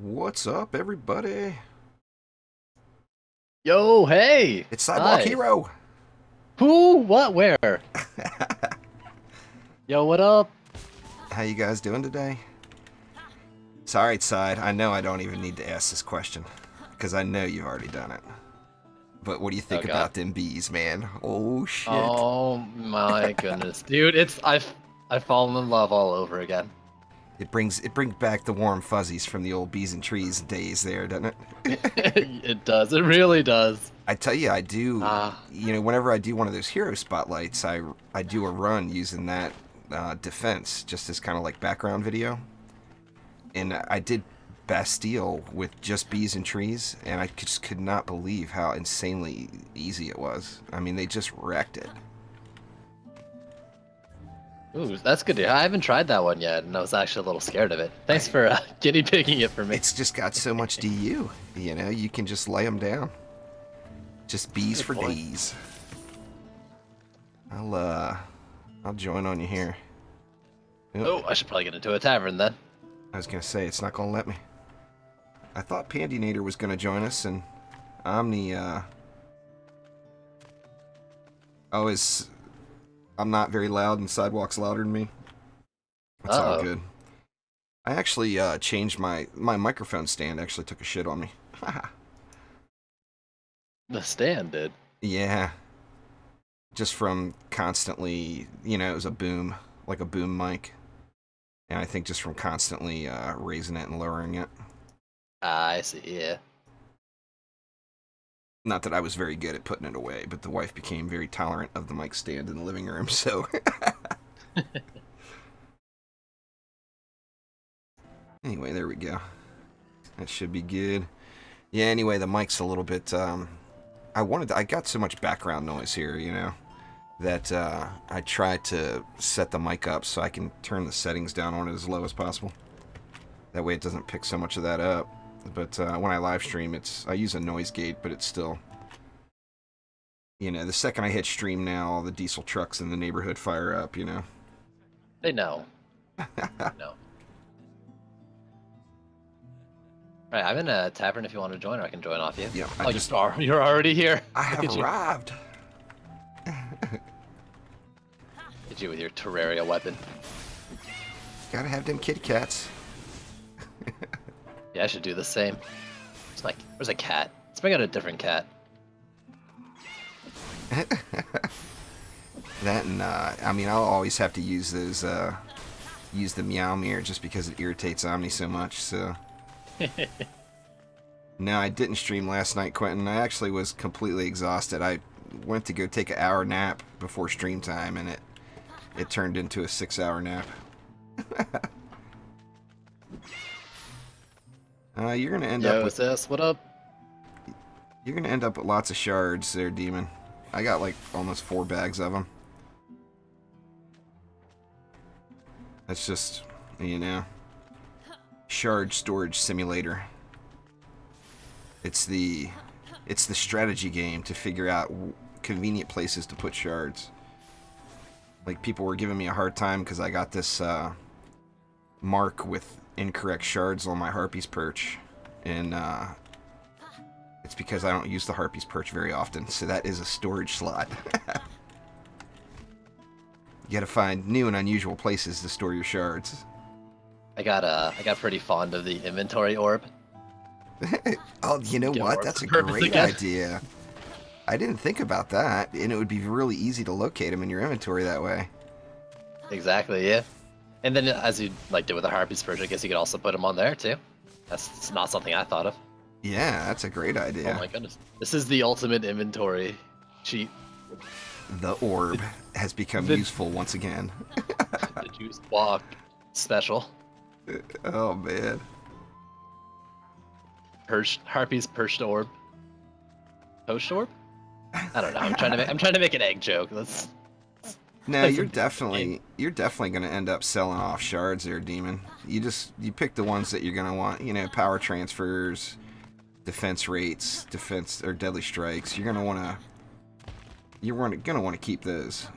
What's up, everybody? Yo, hey! It's Sidewalk Hi. Hero. Who? What? Where? Yo, what up? How you guys doing today? It's alright, Side. I know I don't even need to ask this question, because I know you've already done it. But what do you Oh think god. about them bees, man? Oh, shit. Oh my goodness. Dude, I've fallen in love all over again. It brings back the warm fuzzies from the old bees and trees days there, doesn't it? It does. It really does. I tell you, I do, Ah. whenever I do one of those hero spotlights, I do a run using that defense just as kind of like background video. And I did Bastille with just bees and trees, and I just could not believe how insanely easy it was. I mean, they just wrecked it. Ooh, that's good to hear. I haven't tried that one yet, and I was actually a little scared of it. Thanks I, for guinea pigging it for me. it's just got so much DU, you can just lay them down. Just bees Good for point. days. I'll join on you here. Oh, Oop. I should probably get into a tavern then. I was gonna say, it's not gonna let me. I thought Pandinator was gonna join us, and Omni, oh, I'm not very loud, and Sidewalk's louder than me. It's all Uh-oh. good. I actually changed my microphone stand. Actually took a shit on me. The stand did. Yeah, just from constantly, it was a boom, like a boom mic, and I think just from constantly raising it and lowering it. Ah, I see, yeah. Not that I was very good at putting it away, but the wife became very tolerant of the mic stand in the living room, so. Anyway, there we go. That should be good. Yeah, anyway, the mic's a little bit, I got so much background noise here, that I tried to set the mic up so I can turn the settings down on it as low as possible. That way it doesn't pick so much of that up. But when I live stream, I use a noise gate, but it's still, the second I hit stream now, all the diesel trucks in the neighborhood fire up, They know. No. Alright, I'm in a tavern if you want to join, or I can join off you. Yeah, Oh, you're already here. I Look have at you. arrived. Hit you with your Terraria weapon. Gotta have them kitty cats. Yeah, I should do the same. Where's a cat? Let's bring out a different cat. That and, I mean, I'll always have to use those, use the meow mirror just because it irritates Omni so much, so. No, I didn't stream last night, Quentin. I actually was completely exhausted. I went to go take an hour nap before stream time, and it turned into a 6-hour nap. You're gonna end up Yo, with sis, what up? You're gonna end up with lots of shards there, Demon. I got like almost 4 bags of them. That's just, shard storage simulator. It's the strategy game to figure out convenient places to put shards. Like, people were giving me a hard time because I got this mark with incorrect shards on my Harpy's perch, and it's because I don't use the Harpy's perch very often, so that is a storage slot. You gotta find new and unusual places to store your shards. I got pretty fond of the inventory orb. Oh, you know Get what? orbs That's a on purpose great again. idea. I didn't think about that, and it would be really easy to locate them in your inventory that way. Exactly, yeah. And then as you did with the Harpy's Perch, I guess you could also put them on there too. That's not something I thought of. Yeah, that's a great idea. Oh my goodness. This is the ultimate inventory cheat. The orb has become useful once again. The Juice Walk special. Oh, man. Harpy's perched orb. Poached orb? I don't know. I'm trying to make an egg joke. No, That's you're a definitely gonna end up selling off shards there, Demon. You pick the ones that you're gonna want. Power transfers, defense rates, defense or deadly strikes. You're gonna wanna keep those.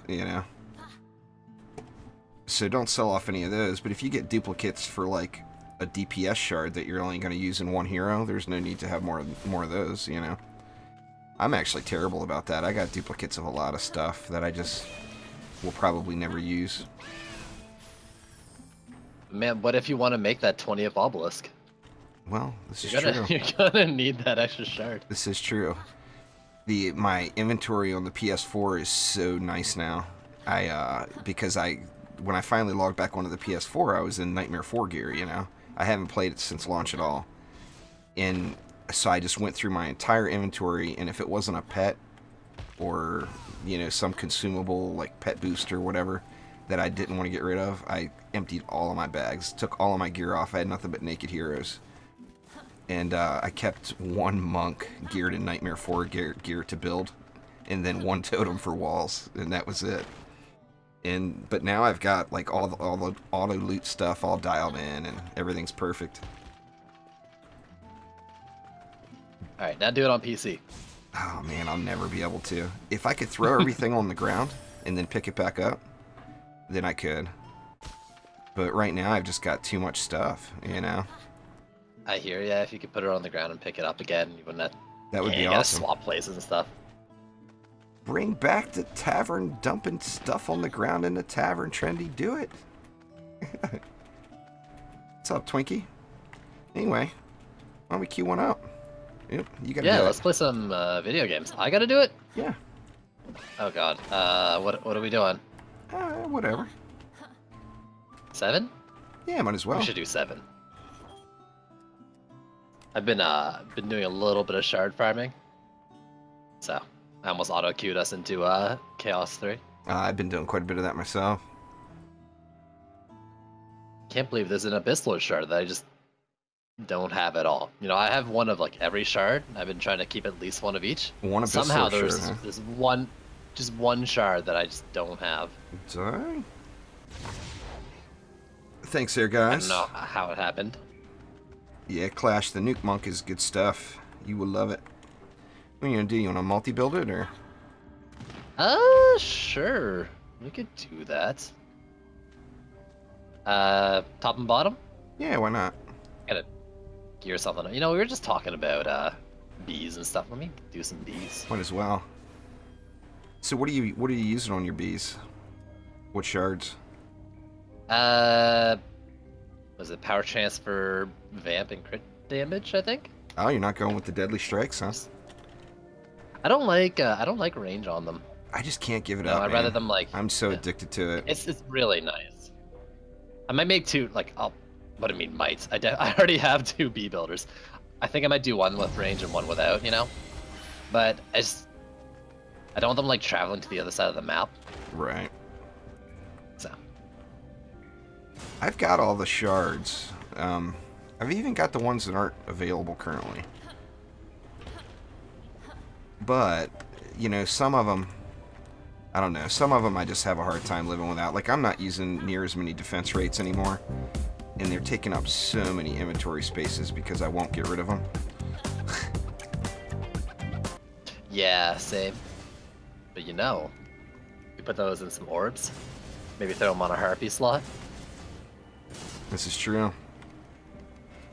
So don't sell off any of those. But if you get duplicates for like a DPS shard that you're only going to use in one hero, there's no need to have more of those, you know. I'm actually terrible about that. I got duplicates of a lot of stuff that I just will probably never use. Man, what if you want to make that 20th obelisk? Well, this is true. You're gonna need that extra shard. This is true. My inventory on the PS4 is so nice now. Because when I finally logged back onto the PS4, I was in Nightmare 4 gear, you know. I haven't played it since launch at all. And so I just went through my entire inventory, and if it wasn't a pet or, you know, some consumable like pet boost or whatever that I didn't want to get rid of, I emptied all of my bags, took all of my gear off. I had nothing but naked heroes. And I kept one monk geared in Nightmare 4 gear to build, and then one totem for walls, and that was it. But now I've got like all the auto loot stuff all dialed in, and everything's perfect. All right, now do it on PC. Oh man, I'll never be able to. If I could throw everything on the ground and then pick it back up, then I could. But right now I've just got too much stuff, you know. I hear ya. If you could put it on the ground and pick it up again, you wouldn't have... That would be you awesome. Gotta swap places and stuff. Bring back the tavern, dumping stuff on the ground in the tavern trendy. Do it. What's up, Twinkie? Anyway, why don't we queue one up? Yep, you gotta do it. Let's play some video games. I gotta do it? Yeah. Oh god. What are we doing? Whatever. 7? Yeah, might as well. We should do 7. I've been doing a little bit of shard farming, so I almost auto-queued us into Chaos 3. I've been doing quite a bit of that myself. Can't believe there's an Abyss Lord shard that I just don't have at all. You know, I have one of like every shard. I've been trying to keep at least one of each. One Abyss Somehow Lord there's shard, huh? this one shard that I just don't have. Sorry. Thanks there, guys. I don't know how it happened. Yeah, Clash the Nuke Monk is good stuff. You will love it. What are you gonna do? You wanna multi-build it, or? Sure. We could do that. Top and bottom? Yeah, why not? Gotta gear something. You know, we were just talking about bees and stuff. Let me do some bees. Might as well. So what are you using on your bees? What shards? Was it power transfer, vamp, and crit damage? I think. Oh, you're not going with the deadly strikes, huh? I don't like range on them. I just can't give it up. I'd rather them like. I'm so addicted to it. It's really nice. I might make 2. Like what do I mean might? I already have 2 bee builders. I think I might do one with range and one without. You know, but I don't want them like traveling to the other side of the map. Right. So. I've got all the shards. I've even got the ones that aren't available currently. But, you know, some of them, I don't know, some of them I just have a hard time living without. Like, I'm not using near as many defense rates anymore. And they're taking up so many inventory spaces because I won't get rid of them. Yeah, same. But you know, you put those in some orbs, maybe throw them on a harpy slot. This is true.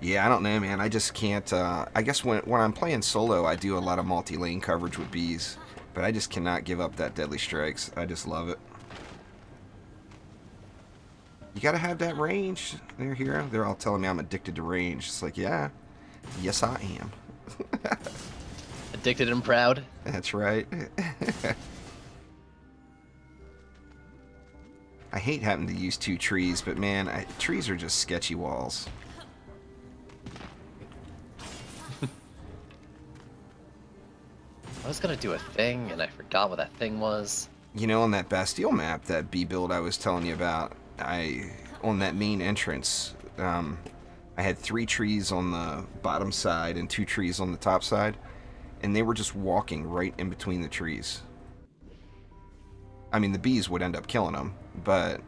Yeah, I don't know, man. I just can't. I guess when I'm playing solo, I do a lot of multi-lane coverage with bees, but I just cannot give up that deadly strikes. I just love it. You gotta have that range. There, hero. They're all telling me I'm addicted to range. It's like, yeah, yes, I am. Addicted and proud. That's right. I hate having to use 2 trees, but man, trees are just sketchy walls. I was gonna do a thing, and I forgot what that thing was. You know, on that Bastille map, that B build I was telling you about, on that main entrance, I had 3 trees on the bottom side and 2 trees on the top side, and they were just walking right in between the trees. I mean, the bees would end up killing them, but,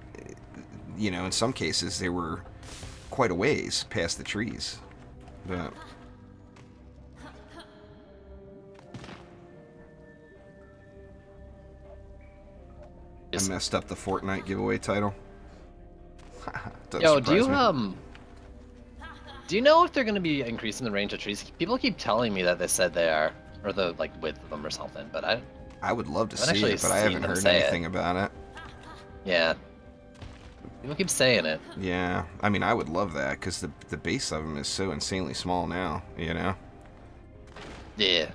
you know, in some cases they were quite a ways past the trees. But I messed up the Fortnite giveaway title. Yo, do you Do you know if they're going to be increasing the range of trees? People keep telling me that they said they are, or the like width of them or something. But I would love to haven't see it, but I haven't heard anything about it. Yeah. People keep saying it. Yeah, I mean, I would love that because the base of them is so insanely small now. You know. Yeah.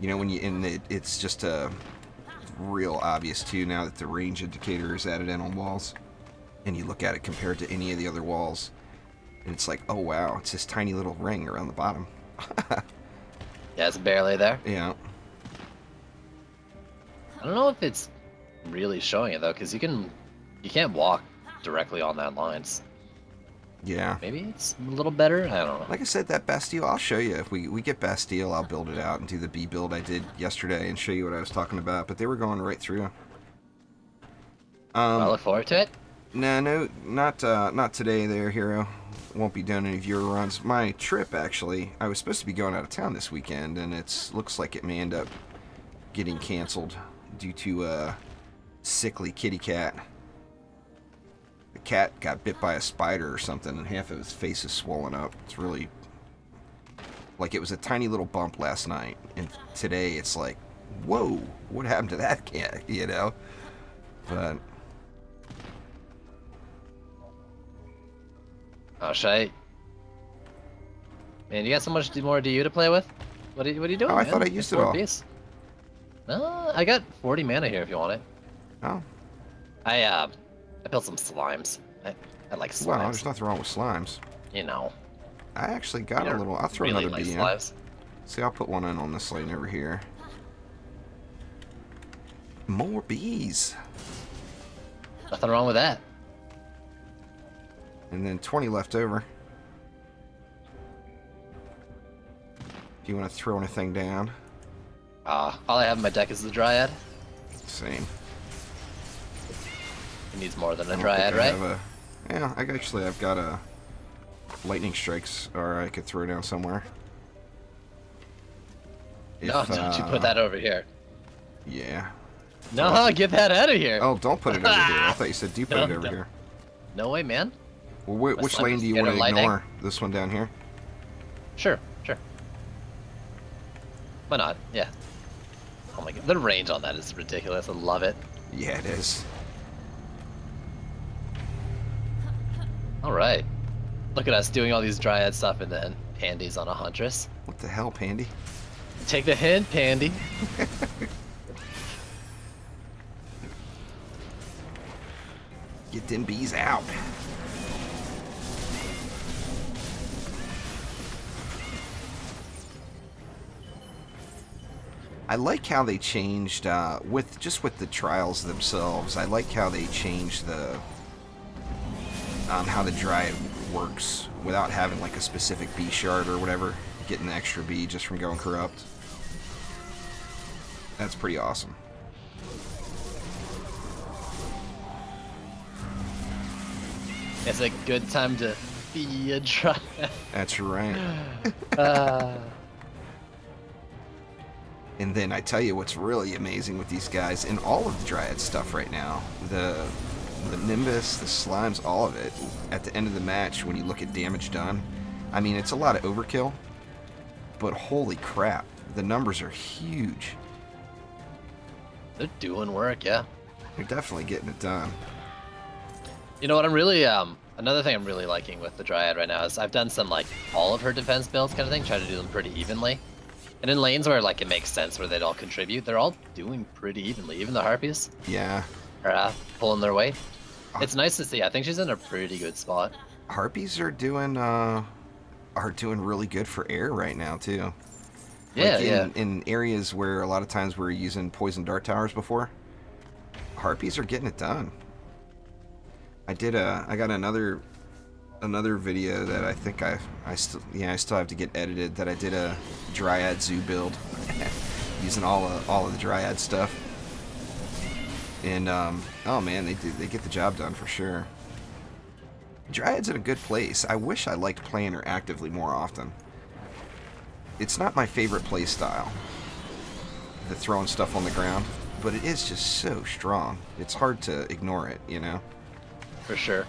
You know, when you it's just a real obvious too now that the range indicator is added in on walls, and you look at it compared to any of the other walls, and it's like, oh wow, it's this tiny little ring around the bottom. Yeah, it's barely there. Yeah. I don't know if it's really showing it though, because you can't walk directly on that lines. Yeah. Maybe it's a little better. I don't know. Like I said, that Bastille, I'll show you. If we get Bastille, I'll build it out and do the B build I did yesterday and show you what I was talking about. But they were going right through. I look forward to it. Nah, no, not today there, Hero. Won't be doing any viewer runs. My trip, actually, I was supposed to be going out of town this weekend, and looks like it may end up getting canceled due to a sickly kitty cat. The cat got bit by a spider or something, and half of his face is swollen up. It's really... like, it was a tiny little bump last night, and today it's like, whoa, what happened to that cat, you know? But... oh, Shay. Man, you got so much more DU to play with? What are you doing, oh, I man? thought I used it all. Piece. No, I got 40 mana here if you want it. Oh. I built some slimes. I like slimes. Well, there's nothing wrong with slimes. You know. I actually got a little... I'll throw really another like bee in. Slimes. See, I'll put one in on this lane over here. More bees. Nothing wrong with that. And then 20 left over. If you want to throw anything down. All I have in my deck is the Dryad. Same. It needs more than a Dryad, right? Yeah, I've got a lightning strikes, or I could throw down somewhere. No, don't you put that over here. Yeah. No, get that out of here. Oh, don't put it over here. I thought you said do put it over here. No way, man. Well, which lane do you want to ignore? This one down here? Sure. Why not? Yeah. Oh my god, the range on that is ridiculous. I love it. Yeah, it is. Alright. Look at us doing all these Dryad stuff and then Pandy's on a Huntress. What the hell, Pandy? Take the hint, Pandy. Get them bees out. I like how they changed with the trials themselves. I like how they changed the how the Dryad works without having like a specific bee shard or whatever, getting the extra bee just from going corrupt. That's pretty awesome. It's a good time to be a Dryad. That's right. And then I tell you what's really amazing with these guys, in all of the Dryad stuff right now, the Nimbus, the Slimes, all of it, at the end of the match, when you look at damage done, I mean, it's a lot of overkill, but holy crap, the numbers are huge. They're doing work, yeah. They're definitely getting it done. You know what I'm really, another thing I'm really liking with the Dryad right now is I've done some, like, all of her defense builds kind of thing, try to do them pretty evenly. And in lanes where, like, it makes sense where they'd all contribute, they're all doing pretty evenly. Even the Harpies Yeah. are pulling their weight. It's nice to see. I think she's in a pretty good spot. Harpies are doing really good for air right now, too. Yeah, like in areas where a lot of times we're using poison dart towers before, Harpies are getting it done. I got another video that I think I still have to get edited, that I did a Dryad zoo build using all of the Dryad stuff. And oh man, they get the job done for sure. Dryad's in a good place. I wish I liked playing her actively more often. It's not my favorite play style. the throwing stuff on the ground, but it is just so strong. It's hard to ignore it, you know? For sure.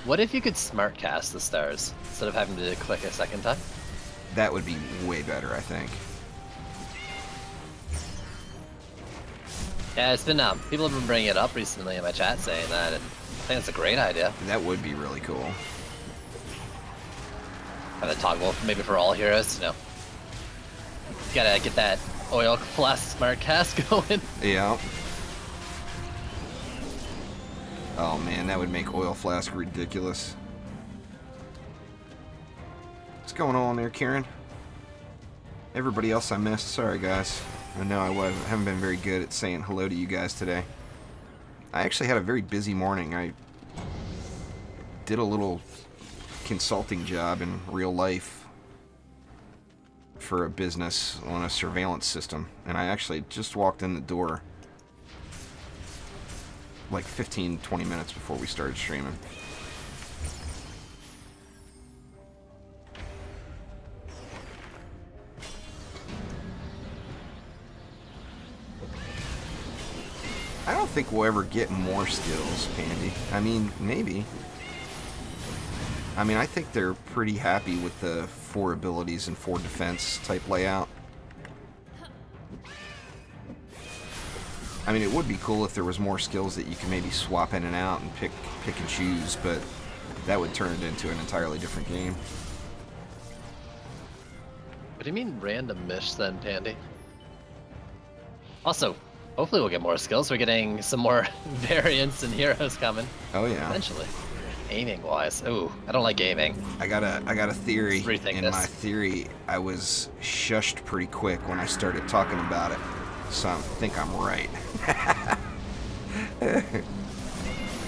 What if you could smart cast the stars instead of having to click a second time? That would be way better, I think. Yeah, it's been people have been bringing it up recently in my chat saying that, and I think it's a great idea. That would be really cool. Kind of toggle maybe for all heroes, you know. You gotta get that oil flask smart cast going. Yeah. Oh man, that would make oil flask ridiculous. What's going on there, Kieran? Everybody else I missed, sorry guys. I know I haven't been very good at saying hello to you guys today. I actually had a very busy morning. I did a little consulting job in real life for a business on a surveillance system, and I actually just walked in the door like 15-20 minutes before we started streaming. I don't think we'll ever get more skills, Pandy. I mean, maybe. I mean, I think they're pretty happy with the 4 abilities and 4 defense type layout. I mean, it would be cool if there was more skills that you can maybe swap in and out and pick and choose, but that would turn it into an entirely different game. What do you mean random-ish then, Pandy? Also, hopefully we'll get more skills. We're getting some more variants and heroes coming. Oh yeah. Eventually. Aiming-wise. Ooh, I don't like aiming. I got a theory. Rethink in this. my theory, I was shushed pretty quick when I started talking about it. So I think I'm right.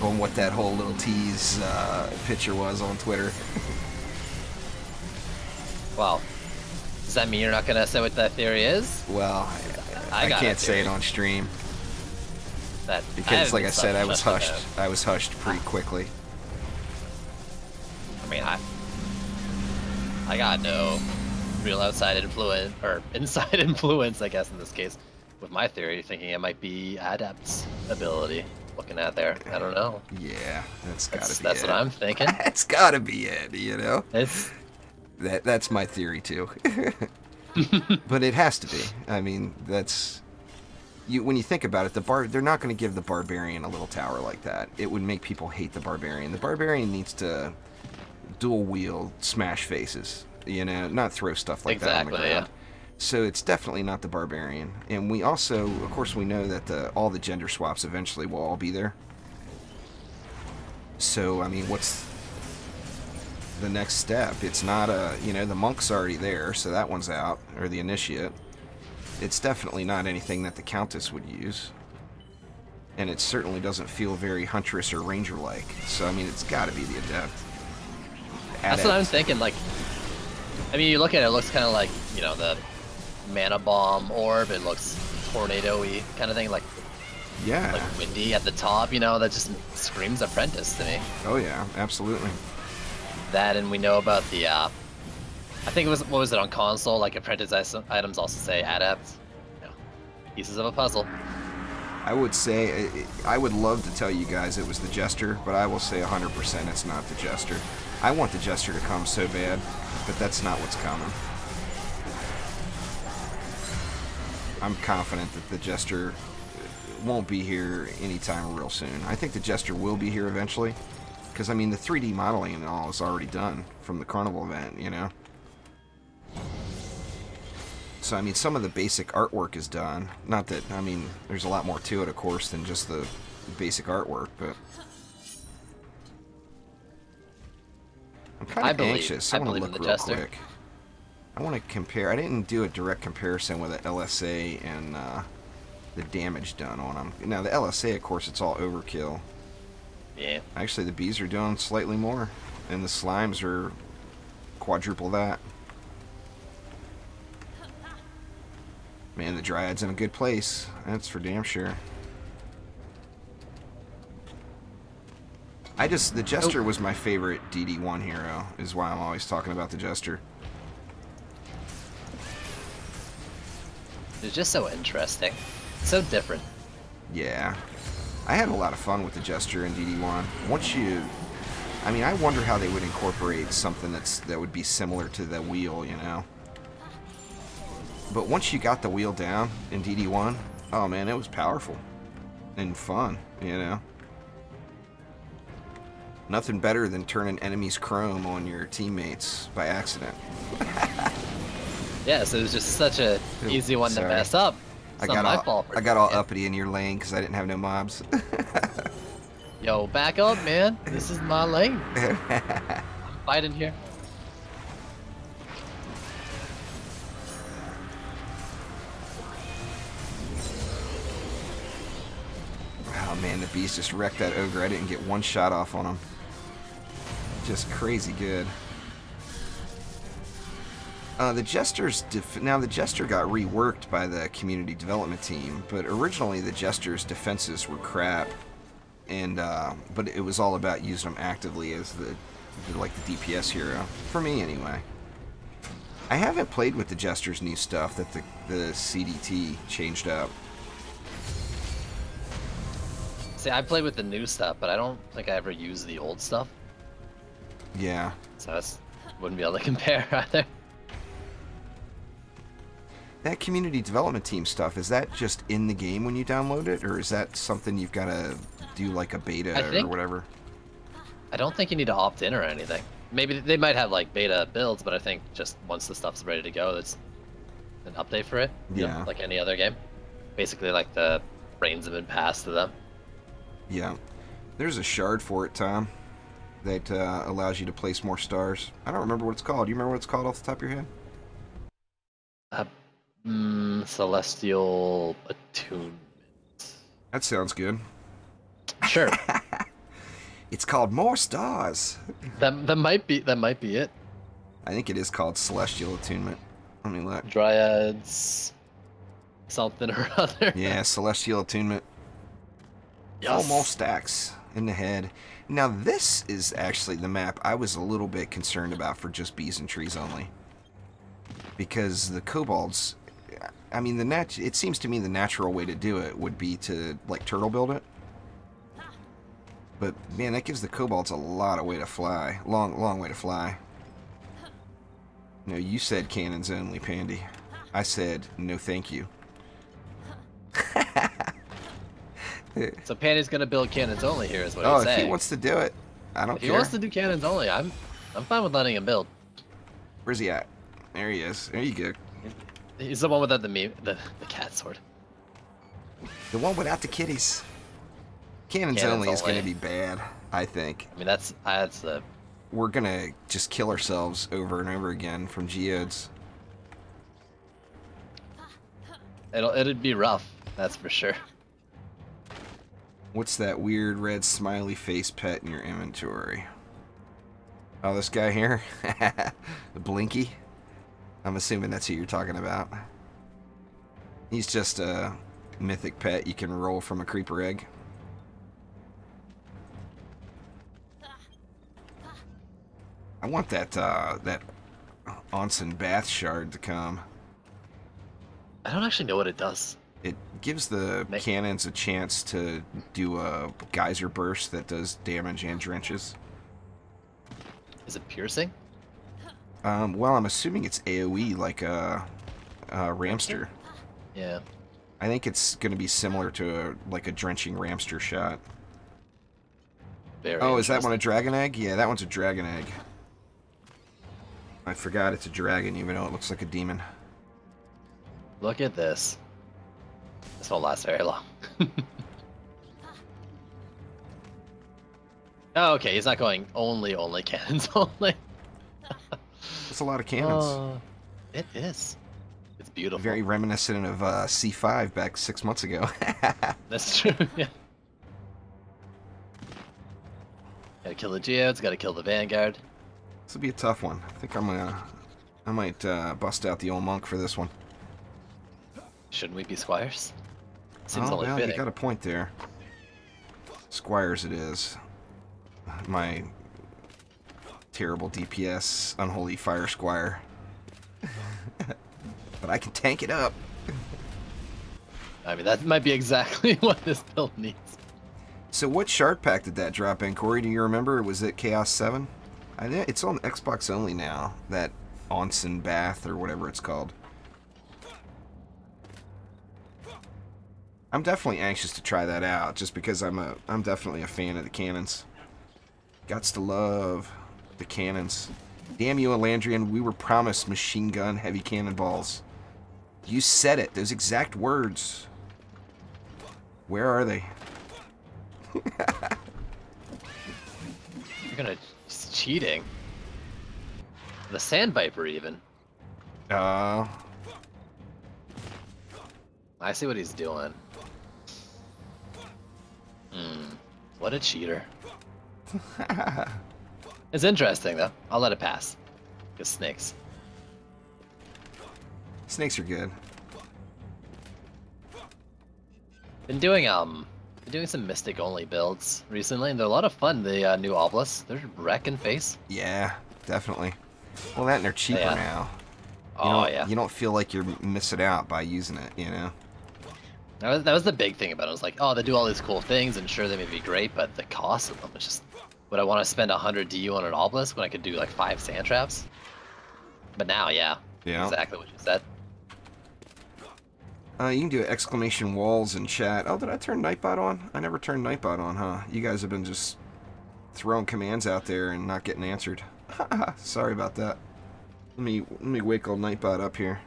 On what that whole little tease picture was on Twitter. Well, does that mean you're not going to say what that theory is? Well, I can't say it on stream. Because, like I said, I was hushed. I was hushed pretty quickly. I mean, I got no real outside influence, or inside influence, I guess, in this case, with my theory, thinking it might be Adept's ability. Looking at there, I don't know. Yeah, that's gotta be it. That's what I'm thinking. That's gotta be it, you know? It's... That's my theory, too. But it has to be. I mean, that's... when you think about it, they're not going to give the Barbarian a little tower like that. It would make people hate the Barbarian. The Barbarian needs to dual wield smash faces, you know, not throw stuff like that on the ground. Yeah. So it's definitely not the Barbarian. And we also, of course, we know that all the gender swaps eventually will all be there. So, I mean, what's the next step? It's not you know, the monk's already there, so that one's out, or the initiate. It's definitely not anything that the Countess would use. And it certainly doesn't feel very Huntress or Ranger-like. So, I mean, it's got to be the Adept. That's what I'm thinking, like... I mean, you look at it, it looks kind of like, you know, the Mana Bomb orb. It looks tornado-y kind of thing, like... Yeah. Like windy at the top, you know, that just screams Apprentice to me. Oh, yeah, absolutely. That, and we know about the, I think it was, what was it on console? Like Apprentice items also say Adept. You know, pieces of a puzzle. I would say, I would love to tell you guys it was the Jester, but I will say 100% it's not the Jester. I want the Jester to come so bad, but that's not what's coming. I'm confident that the Jester won't be here anytime real soon. I think the Jester will be here eventually, because, I mean, the 3D modeling and all is already done from the Carnival event, you know? So, I mean, some of the basic artwork is done. Not that, I mean, there's a lot more to it, of course, than just the basic artwork, but... I'm kind of anxious. I want to look real quick. I want to compare. I didn't do a direct comparison with the LSA and the damage done on them. Now, the LSA, of course, it's all overkill. Yeah. Actually, the bees are doing slightly more, and the slimes are quadruple that. Man, the Dryad's in a good place. That's for damn sure. The Jester was my favorite DD1 hero, is why I'm always talking about the Jester. It's just so interesting. So different. Yeah. I had a lot of fun with the Jester in DD1. Once you... I mean, I wonder how they would incorporate something that would be similar to the wheel, you know? But once you got the wheel down in DD1, oh man, it was powerful. And fun, you know? Nothing better than turning enemies chrome on your teammates by accident. Yeah, so it was just such a easy one to mess up. It's not my fault. I got all uppity in your lane because I didn't have no mobs. Yo, back up, man. This is my lane. I'm fighting here. Oh man, the beast just wrecked that ogre. I didn't get one shot off on him. Just crazy good. The Jester's now the Jester got reworked by the community development team, but originally the Jester's defenses were crap, and but it was all about using them actively as the DPS hero for me anyway. I haven't played with the Jester's new stuff that the CDT changed up. See, I played with the new stuff, but I don't think I ever used the old stuff. Yeah. So I wouldn't be able to compare either. That community development team stuff, is that just in the game when you download it, or is that something you've got to do like a beta or whatever? I don't think you need to opt in or anything. Maybe they might have like beta builds, but I think just once the stuff's ready to go, it's an update for it. Yeah. You know, like any other game. Basically like the brains have been passed to them. Yeah. There's a shard for it, Tom, that allows you to place more stars. I don't remember what it's called. Do you remember what it's called off the top of your head? Celestial Attunement. That sounds good. Sure. It's called More Stars. That might be it. I think it is called Celestial Attunement. Let me look. Dryads something or other. Yeah, Celestial Attunement. Yes. More stacks in the head. Now this is actually the map I was a little bit concerned about for just bees and trees only. Because the kobolds, I mean, it seems to me the natural way to do it would be to, like, turtle build it. But, man, that gives the kobolds a lot of way to fly. Long way to fly. No, you said cannons only, Pandy. I said, no thank you. So Pandy's gonna build cannons only here is what he's saying. If he wants to do it, I don't care. If he wants to do cannons only, I'm fine with letting him build. Where's he at? There he is. There you go. He's the one without the cat sword. The one without the kitties. Cannons only is going to be bad, I think. I mean, that's the... We're going to just kill ourselves over and over again from geodes. It'd be rough, that's for sure. What's that weird red smiley face pet in your inventory? Oh, this guy here? The Blinky? I'm assuming that's who you're talking about. He's just a mythic pet you can roll from a creeper egg. I want that onsen bath shard to come. I don't actually know what it does. It gives the cannons a chance to do a geyser burst that does damage and drenches. Is it piercing? Well, I'm assuming it's AoE like a Ramster. Yeah. I think it's going to be similar to like a drenching Ramster shot. Very is that one a dragon egg? Yeah, that one's a dragon egg. I forgot it's a dragon, even though it looks like a demon. Look at this. This won't last very long. Oh, okay, he's not going only cannons only. That's a lot of cannons. It is. It's beautiful. Very reminiscent of C5 back 6 months ago. That's true, yeah. Gotta kill the geodes, gotta kill the vanguard. This will be a tough one. I think I might bust out the old monk for this one. Shouldn't we be squires? Seems only well, fitting. you got a point there. Squires it is. My terrible DPS, unholy fire squire. But I can tank it up. I mean, that might be exactly what this build needs. So what shard pack did that drop in, Corey? Do you remember? Was it Chaos 7? I think it's on Xbox only now. That onsen bath or whatever it's called. I'm definitely anxious to try that out, just because I'm definitely a fan of the cannons. Gots to love the cannons. Damn you, Elandrian, we were promised machine gun heavy cannonballs. You said it, those exact words. Where are they? You're gonna... He's cheating. The Sand Viper, even. I see what he's doing. What a cheater. It's interesting, though. I'll let it pass. Because snakes. Snakes are good. Been doing some Mystic only builds recently, and they're a lot of fun. The new obelisks, they're wrecking face. Yeah, definitely. Well, that and they're cheaper now. Yeah. You don't feel like you're missing out by using it, you know? That was the big thing about it. I was like, oh, they do all these cool things, and sure, they may be great, but the cost of them is just... Would I want to spend 100 DU on an obelisk when I could do like 5 sand traps? But now, yeah. Exactly what you said. You can do exclamation walls in chat. Oh, did I turn Nightbot on? I never turned Nightbot on, huh? You guys have been just throwing commands out there and not getting answered. Sorry about that. Let me wake old Nightbot up here.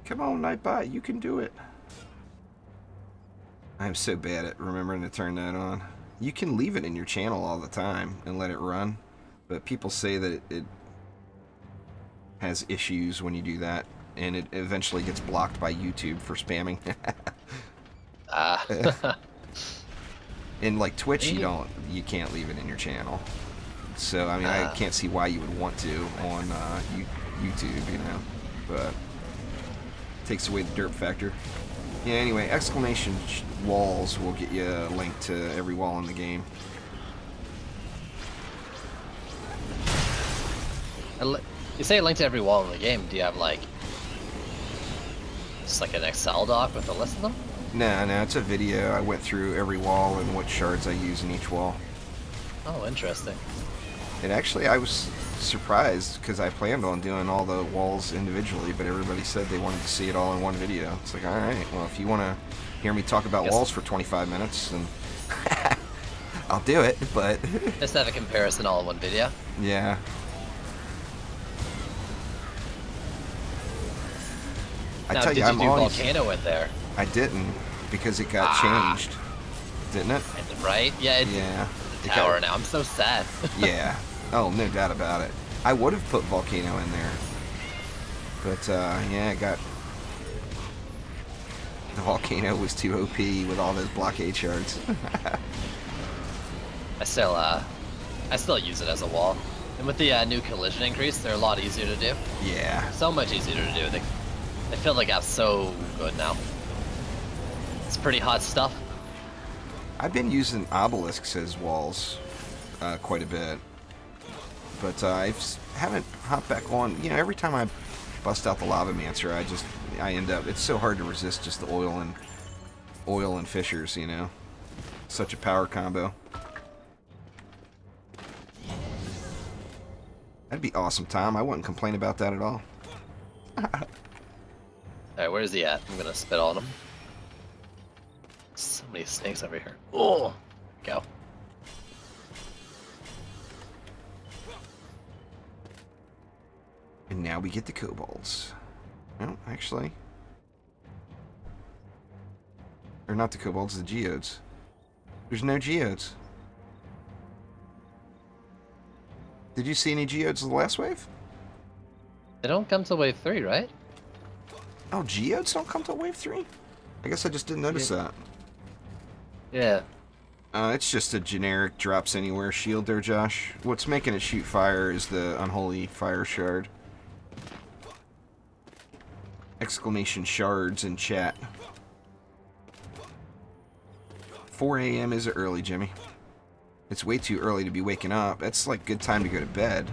Come on, Nightbot, you can do it. I'm so bad at remembering to turn that on. You can leave it in your channel all the time and let it run, but people say that it has issues when you do that, and it eventually gets blocked by YouTube for spamming. And like Twitch, you can't leave it in your channel. So I mean, I can't see why you would want to on YouTube, you know, but it takes away the derp factor. Yeah, anyway, exclamation walls will get you a link to every wall in the game. You say a link to every wall in the game. Do you have like just like an Excel doc with a list of them? No, it's a video. I went through every wall and what shards I use in each wall. Oh, interesting. And actually, I was surprised because I planned on doing all the walls individually, but everybody said they wanted to see it all in one video. It's like, all right, well, if you want to hear me talk about walls for 25 minutes, then I'll do it, but... Just have a comparison all in one video. Yeah. Now, did you do Volcano in there? I didn't, because it got changed, didn't it? Right? Yeah. Yeah. The tower now. I'm so sad. Yeah. Oh, no doubt about it. I would have put Volcano in there, but yeah, it got... The Volcano was too OP with all those blockade shards. I still use it as a wall. And with the new collision increase, they're a lot easier to do. Yeah. So much easier to do. They fill the gap so good now. It's pretty hot stuff. I've been using obelisks as walls quite a bit, but I haven't hopped back on. You know, every time I bust out the Lava Mancer, I end up. It's so hard to resist just the oil and fissures. You know, such a power combo. That'd be awesome, Tom. I wouldn't complain about that at all. Alright, where's he at? I'm gonna spit on him. So many snakes over here. Oh, go. And now we get the kobolds. No, actually. Or not the kobolds, the geodes. There's no geodes. Did you see any geodes in the last wave? They don't come till wave 3, right? Oh, geodes don't come till wave 3? I guess I just didn't notice that. Yeah. It's just a generic drops anywhere shield there, Josh. What's making it shoot fire is the unholy fire shard. Exclamation shards in chat. 4 a.m. is early, Jimmy. It's way too early to be waking up. That's like good time to go to bed.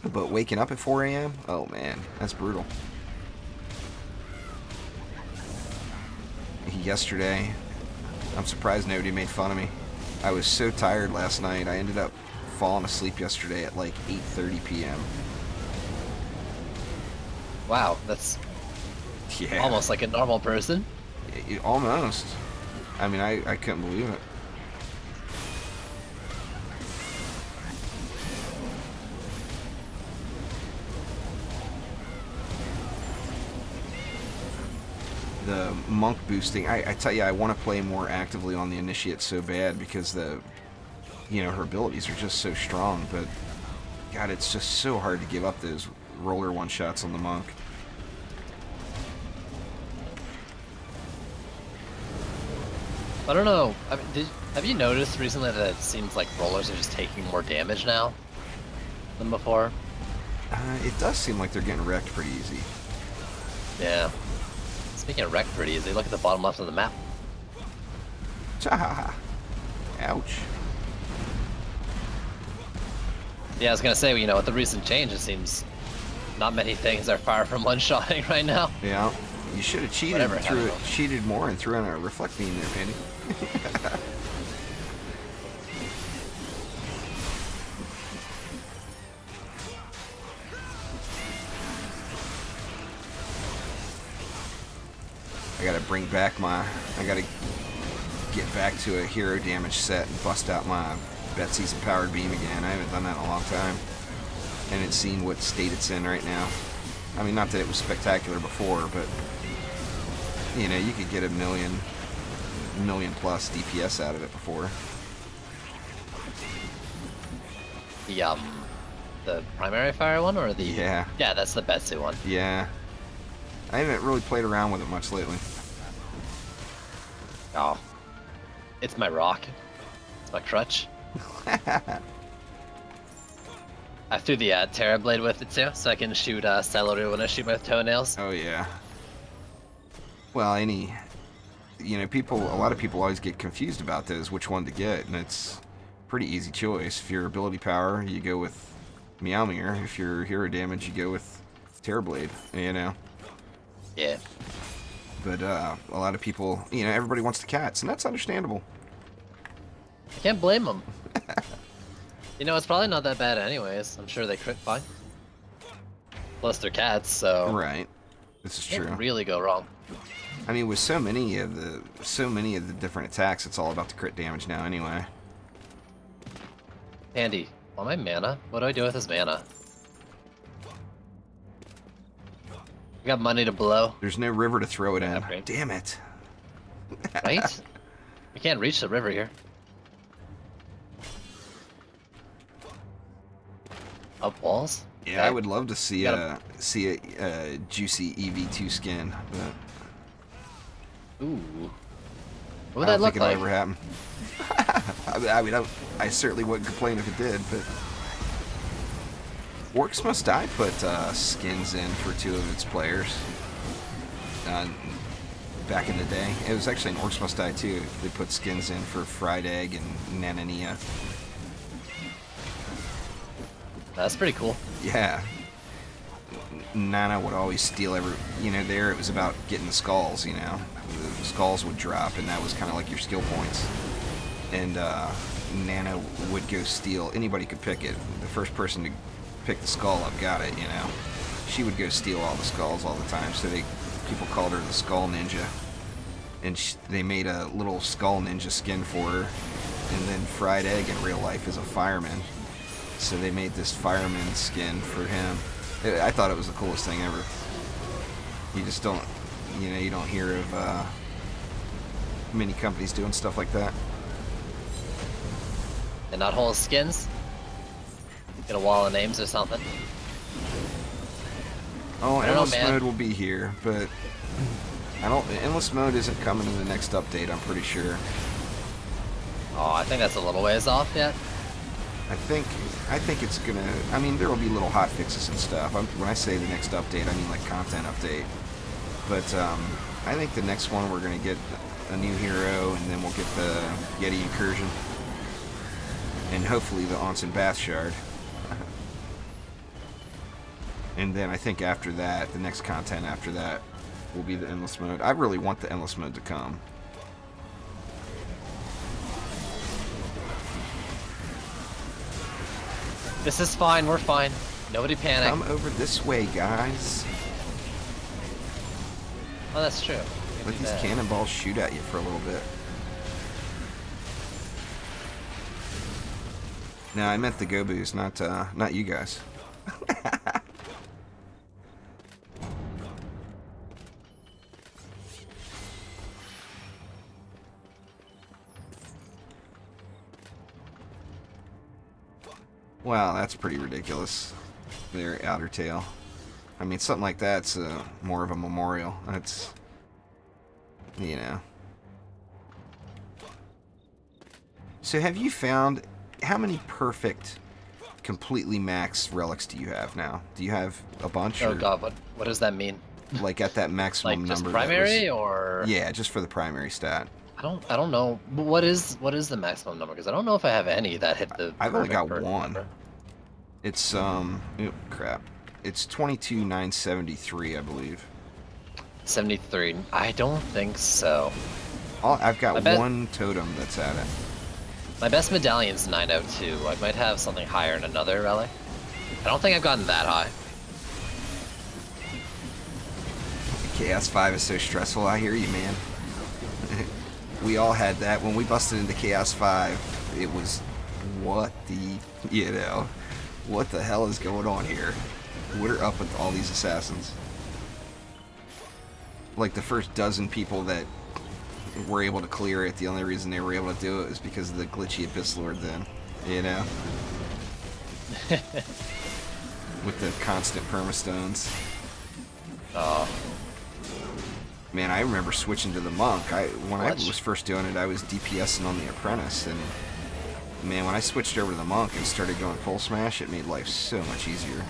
But waking up at 4 a.m.? Oh man, that's brutal. Yesterday, I'm surprised nobody made fun of me. I was so tired last night, I ended up falling asleep yesterday at like 8:30 p.m. Wow, that's almost like a normal person. Almost. I mean, I couldn't believe it. The monk boosting, I tell you, I want to play more actively on the initiate so bad because her abilities are just so strong, but God, it's just so hard to give up those roller one-shots on the monk. I don't know. I mean, have you noticed recently that it seems like rollers are just taking more damage now than before? It does seem like they're getting wrecked pretty easy. Yeah. Speaking of wrecked pretty easy, look at the bottom left of the map. Ouch. Yeah, I was gonna say, you know, with the recent change, it seems not many things are far from one-shotting right now. Yeah. You should have cheated more and threw in a reflect beam there, Penny. I gotta get back to a hero damage set and bust out my Betsy's Empowered Beam again. I haven't done that in a long time. And it's seen what state it's in right now. I mean, not that it was spectacular before, but you know, you could get a million plus DPS out of it before. The primary fire one or the... Yeah, that's the Betsy one. Yeah. I haven't really played around with it much lately. Oh. It's my rock. It's my crutch. I threw the Terra Blade with it too, so I can shoot celery when I shoot my toenails. Oh yeah. Well, a lot of people always get confused about those, which one to get, and it's pretty easy choice. If you're ability power, you go with Meowmere. If you're hero damage, you go with Terra Blade, you know. Yeah. But a lot of people, everybody wants the cats, and that's understandable. I can't blame them. It's probably not that bad anyways. I'm sure they crit fine. Plus they're cats, so... Right. This is true. Can't really go wrong. I mean, with so many of the different attacks, it's all about the crit damage now anyway. Andy, want my mana? What do I do with this mana? I got money to blow. There's no river to throw it in. Upgrade. Damn it. Right? I can't reach the river here. Up walls? Yeah, okay. I would love to see a Juicy EV2 skin, but ooh, what would that look like? I don't think it'll ever happen. I mean, I certainly wouldn't complain if it did, but Orcs Must Die put skins in for 2 of its players back in the day. It was actually in Orcs Must Die too. They put skins in for Fried Egg and Nanania. That's pretty cool. Yeah. Nana would always steal there it was about getting the skulls, The skulls would drop, and that was kind of like your skill points. And Nana would go steal, anybody could pick it. The first person to pick the skull up got it, She would go steal all the skulls all the time, so people called her the Skull Ninja. And they made a little Skull Ninja skin for her. And then Fried Egg in real life is a fireman. So they made this fireman skin for him. I thought it was the coolest thing ever. You just don't, you don't hear of many companies doing stuff like that. And not whole skins? Get a wall of names or something? Oh, Endless Mode will be here, but Endless Mode isn't coming in the next update, I'm pretty sure. Oh, I think that's a little ways off yet. I think it's gonna, there will be little hot fixes and stuff. When I say the next update, I mean like content update. But I think the next one we're gonna get a new hero, and then we'll get the Yeti Incursion. And hopefully the Onsen Bath Shard. And then I think after that, the next content after that will be the endless mode. I really want the endless mode to come. This is fine, we're fine. Nobody panic. Come over this way, guys. Oh, that's true. Let these cannonballs shoot at you for a little bit. No, I meant the Gobus, not you guys. Wow, that's pretty ridiculous. Their outer tail. I mean, something like that's more of a memorial. That's, you know. So have you found, how many perfect, completely max relics do you have now? Do you have a bunch? Oh or, god, what does that mean? Like at that maximum like number? Just primary or? Yeah, just for the primary stat. I don't know. What is the maximum number? Because I don't know if I have any that hit the. I've only got one. Number. It's oh crap. It's 22,973, I believe. 73. I don't think so. I've got one totem that's at it. My best medallion's 902. I might have something higher in another relic. I don't think I've gotten that high. Chaos 5 is so stressful. I hear you, man. We all had that when we busted into Chaos 5. It was, what the, you know, what the hell is going on here? What are up with all these assassins? Like the first dozen people that were able to clear it, the only reason they were able to do it is because of the glitchy Abyss Lord then, you know? With the constant permastones. Oh. Man, I remember switching to the monk. When I was first doing it, I was DPSing on the apprentice, and man, when I switched over to the monk and started going full smash, it made life so much easier.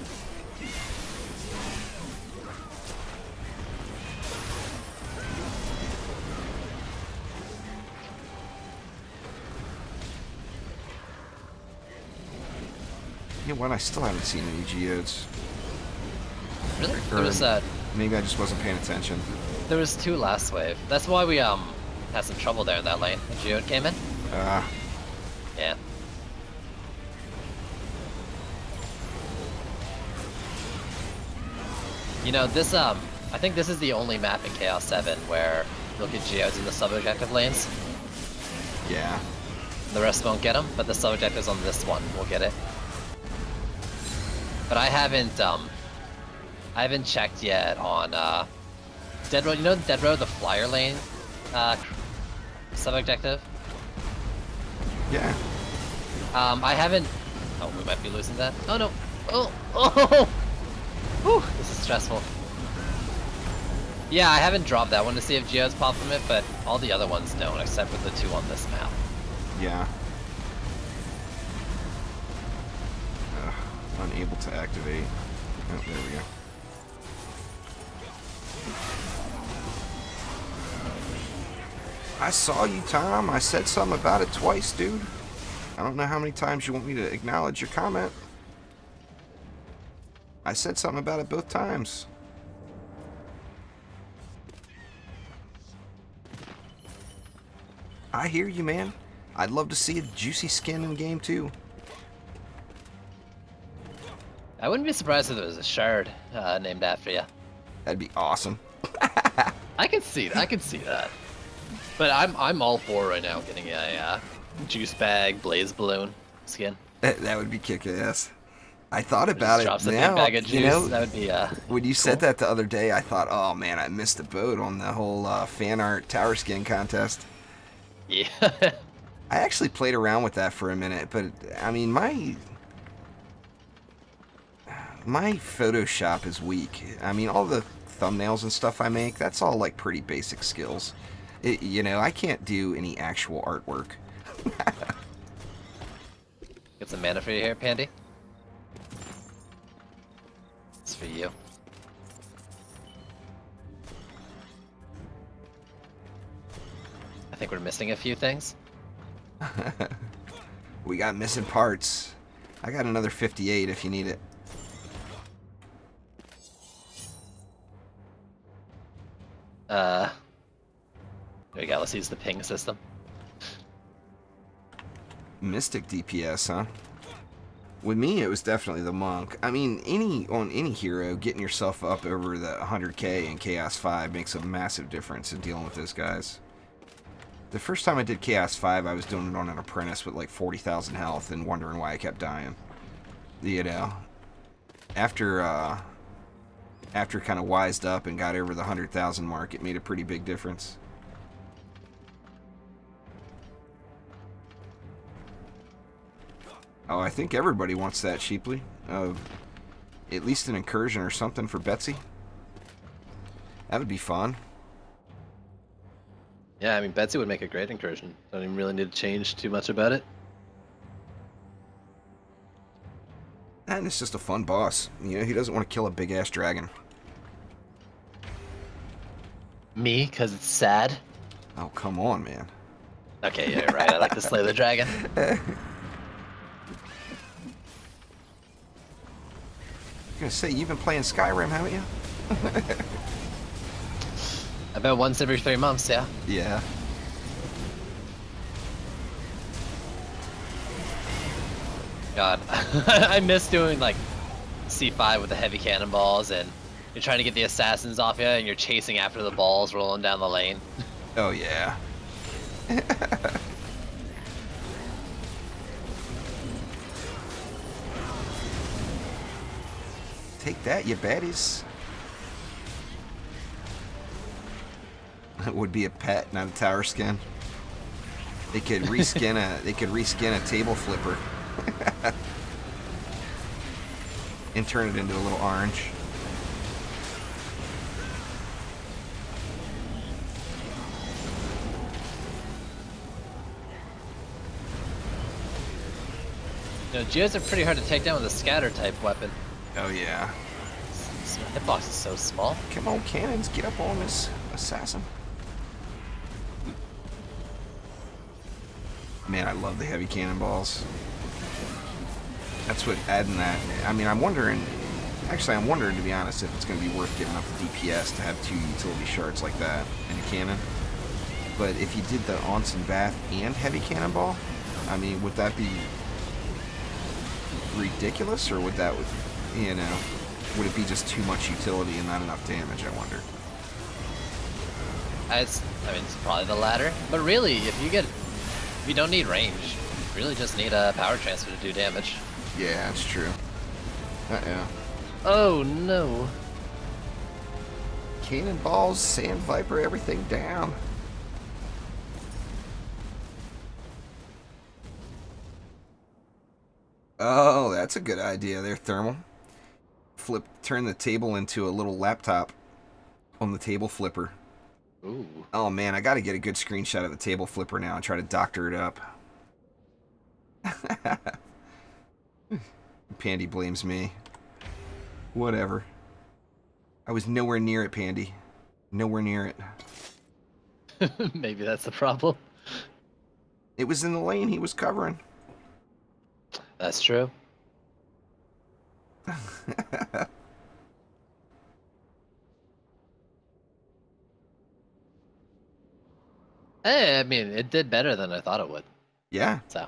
You know what? I still haven't seen any geodes. Really? There was that. Maybe I just wasn't paying attention. There was 2 last wave. That's why we had some trouble there in that lane when Geode came in. Yeah. You know, this I think this is the only map in Chaos 7 where you'll get Geodes in the sub-objective lanes. Yeah. The rest won't get them, but the sub-objectives on this one will get it. But I haven't checked yet on Dead Road. You know Dead Road, the flyer lane sub-objective? Yeah. I haven't. Oh, we might be losing that. Oh no. Oh. Whew, this is stressful. Yeah, I haven't dropped that one to see if Geodes pop from it, but all the other ones don't, except for the 2 on this map. Yeah. Unable to activate. Oh, there we go. I saw you, Tom. I said something about it twice, dude. I don't know how many times you want me to acknowledge your comment. I said something about it both times. I hear you, man. I'd love to see a juicy skin in game too. I wouldn't be surprised if there was a shard named after you. That'd be awesome. I can see that. I can see that. But I'm all for right now getting a juice bag, blaze balloon skin. That would be kick-ass. I thought about it now. Bag of juice. You know, that would be when you cool. said that the other day, I thought, oh man, I missed the boat on the whole fan art tower skin contest. Yeah. I actually played around with that for a minute, but I mean, my Photoshop is weak. I mean, all the thumbnails and stuff I make, that's all like pretty basic skills. You know, I can't do any actual artwork. Get some mana for you here, Pandy. It's for you. I think we're missing a few things. We got missing parts. I got another 58 if you need it. There we go. Let's use the ping system. Mystic DPS, huh? With me, it was definitely the monk. I mean, on any hero, getting yourself up over the 100k in Chaos 5 makes a massive difference in dealing with those guys. The first time I did Chaos 5, I was doing it on an apprentice with like 40,000 health and wondering why I kept dying. You know, after kind of wised up and got over the 100,000 mark, it made a pretty big difference. Oh, I think everybody wants that, Sheeply. At least an incursion or something for Betsy. That would be fun. Yeah, I mean, Betsy would make a great incursion. Don't even really need to change too much about it. And it's just a fun boss. You know, he doesn't want to kill a big-ass dragon. Me, because it's sad? Oh, come on, man. Okay, yeah, you're right. I like to slay the dragon. I'm gonna say, you've been playing Skyrim, haven't you? About once every 3 months, yeah. Yeah. God, I miss doing like C5 with the heavy cannonballs, and you're trying to get the assassins off you, and you're chasing after the balls rolling down the lane. Oh yeah. Take that, you baddies. It would be a pet, not a tower skin. They could reskin a table flipper. And turn it into a little orange. You know, geos are pretty hard to take down with a scatter type weapon. Oh yeah. This hitbox is so small. Come on, cannons, get up on this assassin. Man, I love the heavy cannonballs. That's what adding that. I mean, I'm wondering. Actually, I'm wondering, to be honest, if it's going to be worth giving up the DPS to have 2 utility shards like that in a cannon. But if you did the Onsen Bath and heavy cannonball, I mean, would that be ridiculous, or would that, you know, would it be just too much utility and not enough damage? I wonder. I mean, it's probably the latter. But really, if you don't need range, you really just need a power transfer to do damage. Yeah, that's true. Yeah. Oh no. Cannonballs, Sand Viper, everything down. Oh, that's a good idea there, Thermal. Turn the table into a little laptop on the table flipper. Ooh. Oh man, I gotta get a good screenshot of the table flipper now and try to doctor it up. Pandy blames me. Whatever. I was nowhere near it, Pandy. Nowhere near it. Maybe that's the problem. It was in the lane he was covering. That's true. Hey, I mean, it did better than I thought it would. Yeah. So,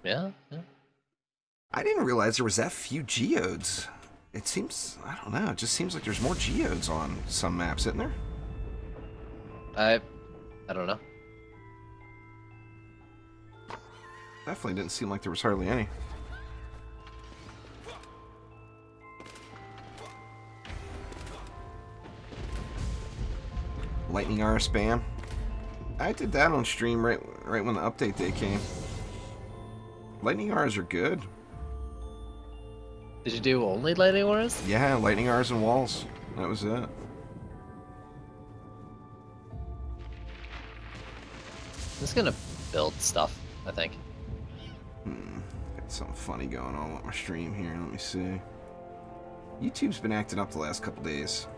yeah. I didn't realize there was that few geodes. It seems, I don't know, it just seems like there's more geodes on some maps, isn't there? I don't know. Definitely didn't seem like there was hardly any. Lightning R spam. I did that on stream right when the update day came. Lightning R's are good. Did you do only lightning auras? Yeah, lightning R's and walls. That was it. I'm just gonna build stuff, I think. Got something funny going on with my stream here. Let me see. YouTube's been acting up the last couple days.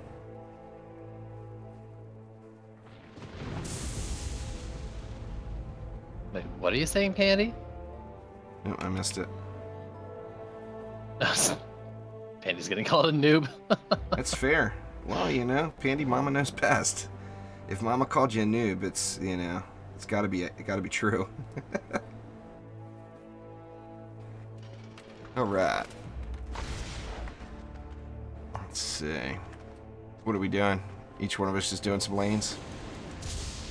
Wait, what are you saying, Pandy? No, I missed it. Pandy's getting called a noob. That's fair. Well, you know, Pandy Mama knows best. If Mama called you a noob, it's, you know, it's gotta be true. Alright. Let's see. What are we doing? Each one of us just doing some lanes?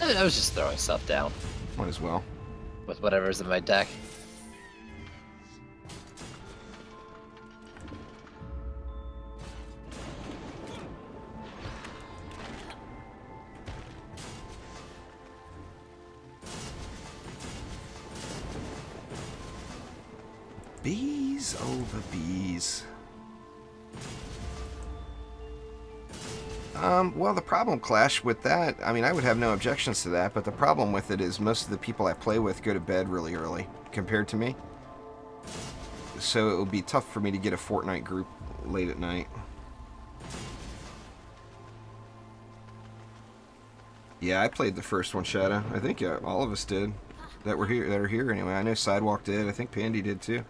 I was just throwing stuff down. Might as well. With whatever's in my deck. Bees, oh the bees. Well, the problem, Clash, with that, I mean, I would have no objections to that, but the problem with it is most of the people I play with go to bed really early, compared to me. So it would be tough for me to get a Fortnite group late at night. Yeah, I played the first one, Shadow. I think all of us did. That are here anyway. I know Sidewalk did. I think Pandy did too.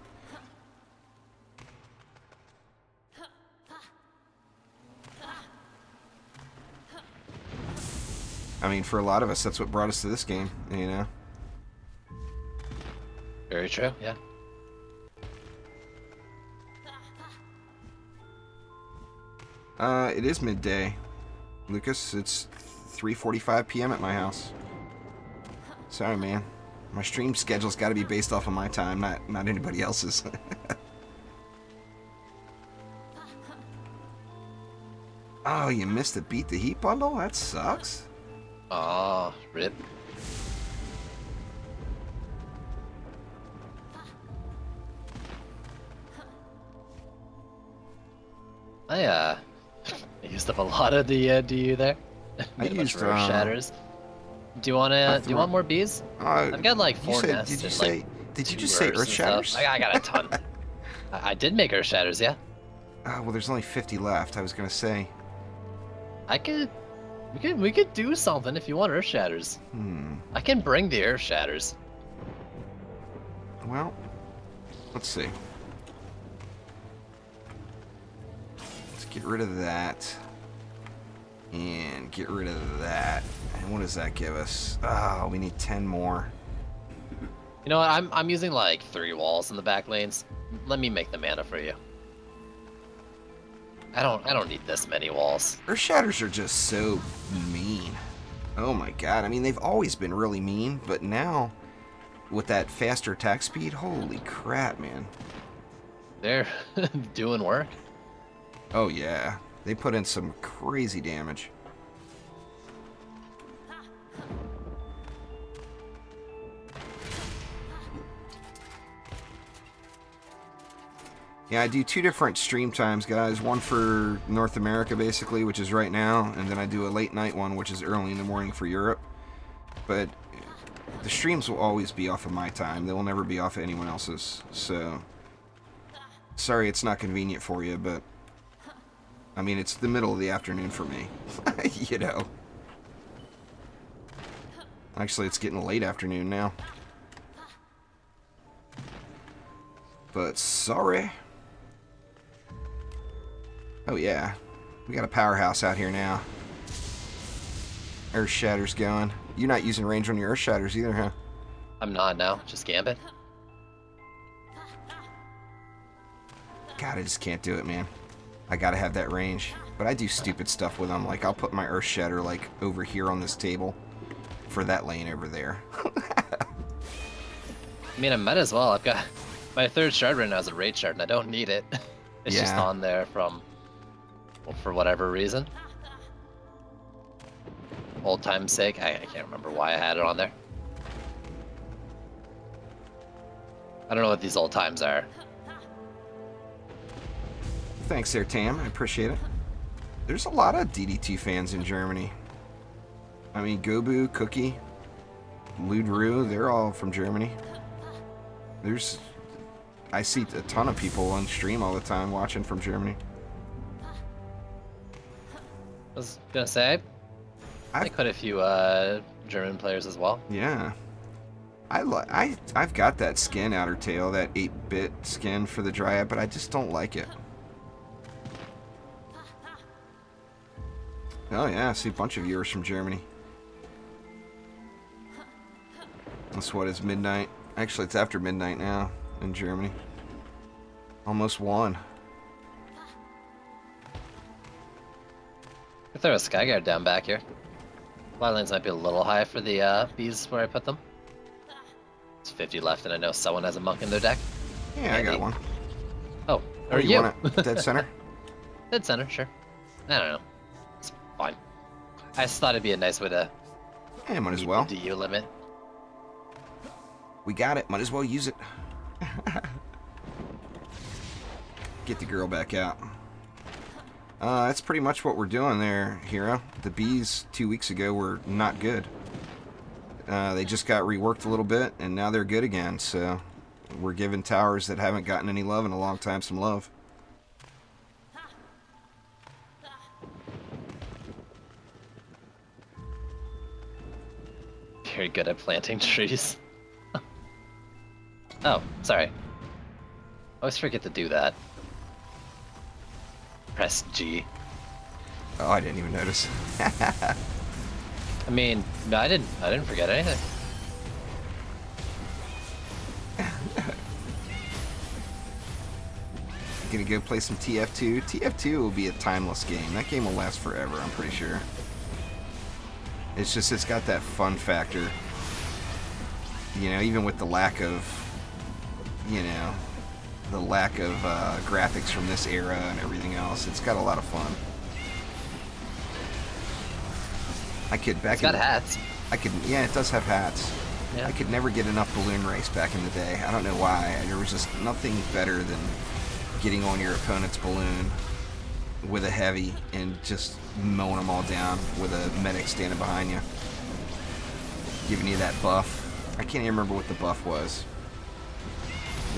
I mean, for a lot of us, that's what brought us to this game, you know? Very true, yeah. It is midday, Lucas. It's 3:45 p.m. at my house. Sorry, man. My stream schedule's got to be based off of my time, not anybody else's. Oh, you missed the Beat the Heat bundle? That sucks. Aw, rip. I used up a lot of the DU there. I used shatters. Do you want more bees? I've got like 4 nests. Did you just say Earth Shatters? I got a ton. I did make Earth Shatters, yeah. Well, there's only 50 left. I was gonna say. We could do something if you want Earth Shatters. I can bring the Earth Shatters. Well, let's see. Let's get rid of that. And get rid of that. And what does that give us? Oh, we need 10 more. You know what? I'm using like 3 walls in the back lanes. Let me make the mana for you. I don't need this many walls. Earth Shatters are just so mean. Oh my god. I mean, they've always been really mean, but now with that faster attack speed, holy crap, man. They're doing work. Oh yeah. They put in some crazy damage. Yeah, I do 2 different stream times, guys. One for North America, basically, which is right now, and then I do a late night one, which is early in the morning for Europe. But the streams will always be off of my time. They will never be off of anyone else's. So, sorry it's not convenient for you, but I mean, it's the middle of the afternoon for me. You know. Actually, it's getting late afternoon now. But sorry. Oh yeah, we got a powerhouse out here now. Earth Shatter's going. You're not using range on your Earth Shatters either, huh? I'm not now, just Gambit. God, I just can't do it, man. I gotta have that range. But I do stupid stuff with them, like I'll put my Earth Shatter like over here on this table for that lane over there. I mean, I might as well. I've got my 3rd shard right now is a raid shard, and I don't need it. It's just on there from, well, for whatever reason. Old time's sake, I can't remember why I had it on there. I don't know what these old times are. Thanks there, Tam. I appreciate it. There's a lot of DD2 fans in Germany. I mean, Gobu, Cookie, Ludru, they're all from Germany. I see a ton of people on stream all the time watching from Germany. I was gonna say, I quite a few German players as well. Yeah. I've got that skin, Outer Tail, that 8-bit skin for the Dryad, but I just don't like it. Oh yeah, I see a bunch of viewers from Germany. That's what it's midnight. Actually, it's after midnight now in Germany. Almost 1. Could throw a Skyguard down back here. Wildlands might be a little high for the bees where I put them. It's 50 left, and I know someone has a monk in their deck. Yeah, I got one. Oh, Oh, or you want it dead center? Dead center, sure. I don't know. It's fine. I just thought it'd be a nice way to Yeah, might as meet well. the DU limit. We got it. Might as well use it. Get the girl back out. That's pretty much what we're doing there, Hero. The bees 2 weeks ago were not good. They just got reworked a little bit, and now they're good again. So we're giving towers that haven't gotten any love in a long time some love. Very good at planting trees. Oh, sorry. I always forget to do that. Press G. Oh, I didn't even notice. I mean, no, I didn't forget anything. Gonna go play some TF2. TF2 will be a timeless game. That game will last forever, I'm pretty sure. It's just, it's got that fun factor. You know, even with the lack of, you know, the lack of graphics from this era and everything else, it's got a lot of fun. I could back It's got hats. I could, yeah, it does have hats. Yeah. I could never get enough balloon race back in the day. I don't know why. There was just nothing better than getting on your opponent's balloon with a heavy and just mowing them all down with a medic standing behind you, giving you that buff. I can't even remember what the buff was.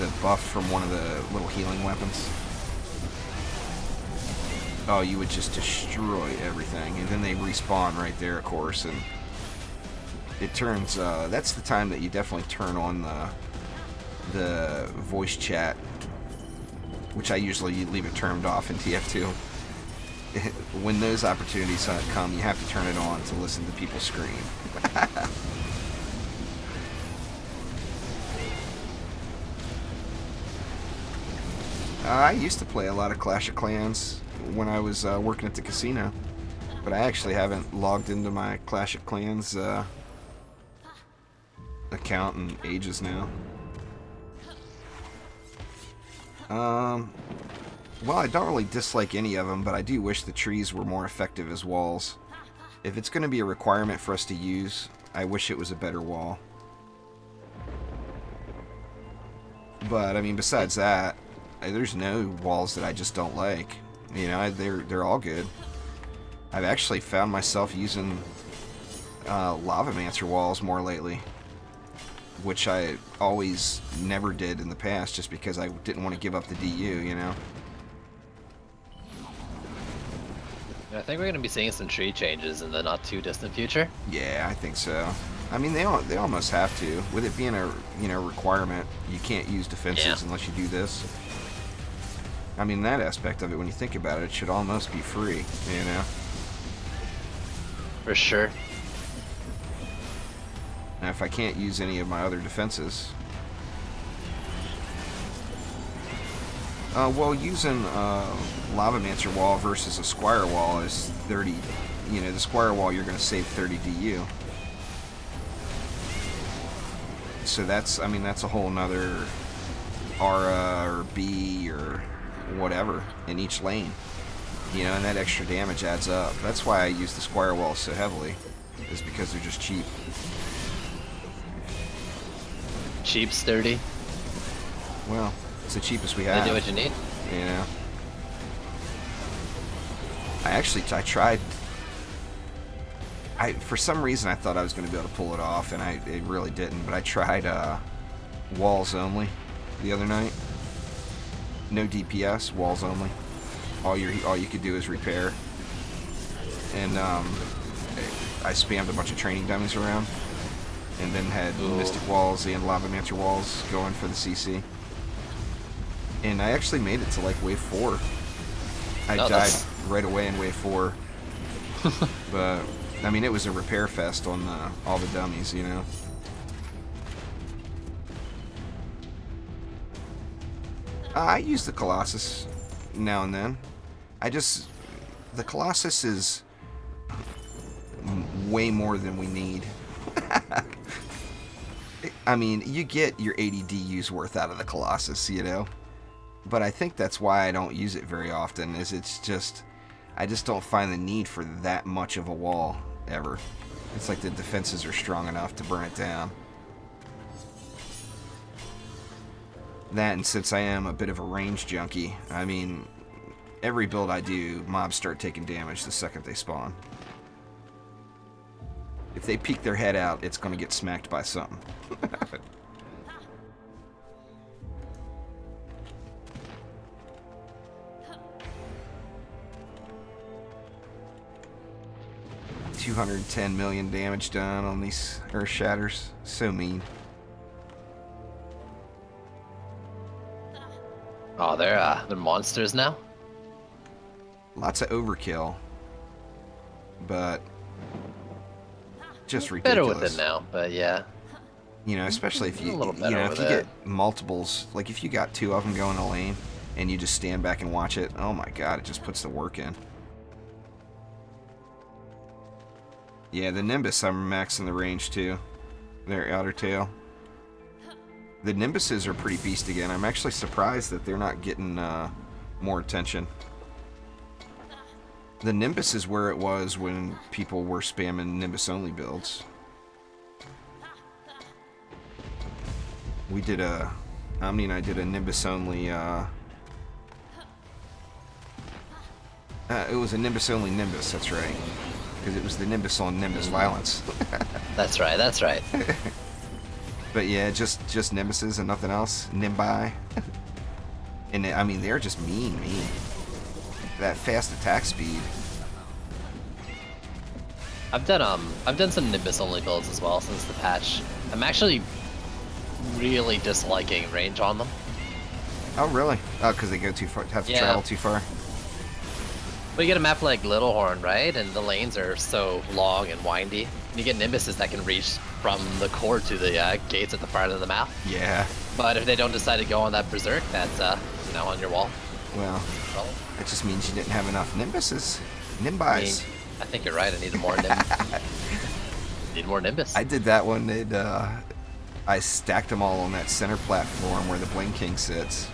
The buff from one of the little healing weapons. Oh, you would just destroy everything, and then they respawn right there, of course, and it turns, that's the time that you definitely turn on the voice chat, which I usually leave it turned off in TF2. When those opportunities come, you have to turn it on to listen to people scream. I used to play a lot of Clash of Clans when I was working at the casino, but I actually haven't logged into my Clash of Clans account in ages now. Well, I don't really dislike any of them, but I do wish the trees were more effective as walls. If it's going to be a requirement for us to use, I wish it was a better wall. But, I mean, besides that, there's no walls that I just don't like. You know, they're all good. I've actually found myself using Lavamancer walls more lately, which I always never did in the past just because I didn't want to give up the DU, you know. I think we're going to be seeing some tree changes in the not too distant future. Yeah, I think so. I mean, they almost have to. With it being a, you know, requirement, you can't use defenses unless you do this. I mean, that aspect of it, when you think about it, it should almost be free, you know? For sure. Now, if I can't use any of my other defenses... well, using Lavamancer wall versus a Squire wall is 30... You know, the Squire wall, you're going to save 30 DU. So that's, I mean, that's a whole nother Aura or B or whatever in each lane. You know, and that extra damage adds up. That's why I use the Squire walls so heavily, is because they're just cheap. Cheap, sturdy. Well, it's the cheapest we have. They do what you need. You know. I tried. For some reason I thought I was going to be able to pull it off, and it really didn't. But I tried walls only the other night. No DPS, walls only. All you could do is repair. And I spammed a bunch of training dummies around, and then had Mystic walls and Lavamancer walls going for the CC. And I actually made it to like wave 4. I died right away in wave 4. But I mean, it was a repair fest on all the dummies, you know. I use the Colossus now and then. The Colossus is way more than we need. I mean, you get your 80 DU's worth out of the Colossus, you know? But I think that's why I don't use it very often, is I just don't find the need for that much of a wall, ever. It's like the defenses are strong enough to burn it down. That, and since I am a bit of a range junkie, I mean, every build I do, mobs start taking damage the second they spawn. If they peek their head out, it's going to get smacked by something. $210 million damage done on these Earth Shatters. So mean. Oh, they're monsters now? Lots of overkill. But just ridiculous. Better with it now, but yeah. You know, especially if you get multiples, like if you got 2 of them going a lane and you just stand back and watch it, oh my god, it just puts the work in. Yeah, the Nimbus, I'm maxing the range too. Their outer tail. The Nimbuses are pretty beast again. I'm actually surprised that they're not getting more attention. The Nimbus is where it was when people were spamming Nimbus-only builds. We did Omni and I did a Nimbus-only, it was a Nimbus-only Nimbus, that's right. Because it was the Nimbus on Nimbus violence. That's right, that's right. But yeah, just Nimbuses and nothing else. Nimbi. And I mean, they're just mean. That fast attack speed. I've done some Nimbus only builds as well since the patch. I'm actually really disliking range on them. Oh really? Oh, because they go too far, have to travel too far. But you get a map like Littlehorn, right? And the lanes are so long and windy. And you get Nimbuses that can reach from the core to the gates at the front of the map. Yeah. But if they don't decide to go on that Berserk, that's on your wall. Well, that just means you didn't have enough Nimbuses. Nimbis. I think you're right. I need more Nimbus. Need more Nimbus. I did that one. I stacked them all on that center platform where the Bling King sits.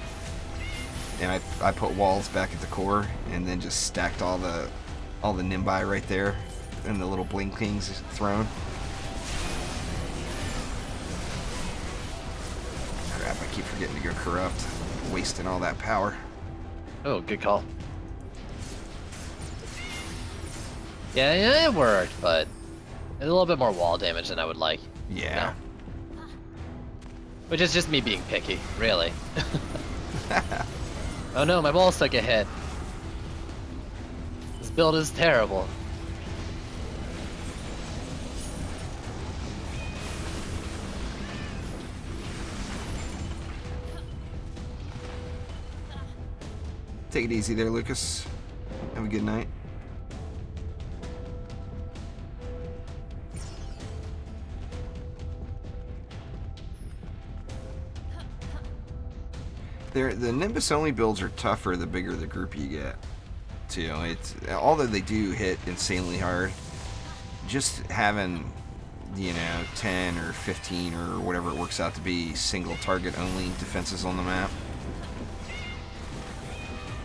And I put walls back at the core and then just stacked all the Nimbi right there in the little Bling King's throne. Crap, I keep forgetting to go corrupt. Wasting all that power. Oh, good call. Yeah, it worked, but it's a little bit more wall damage than I would like. Yeah. You know? Which is just me being picky, really. Oh no, my wall stuck ahead. This build is terrible. Take it easy there, Lucas. Have a good night. The Nimbus only builds are tougher the bigger the group you get, too. Although they do hit insanely hard, just having 10 or 15 or whatever it works out to be single target only defenses on the map.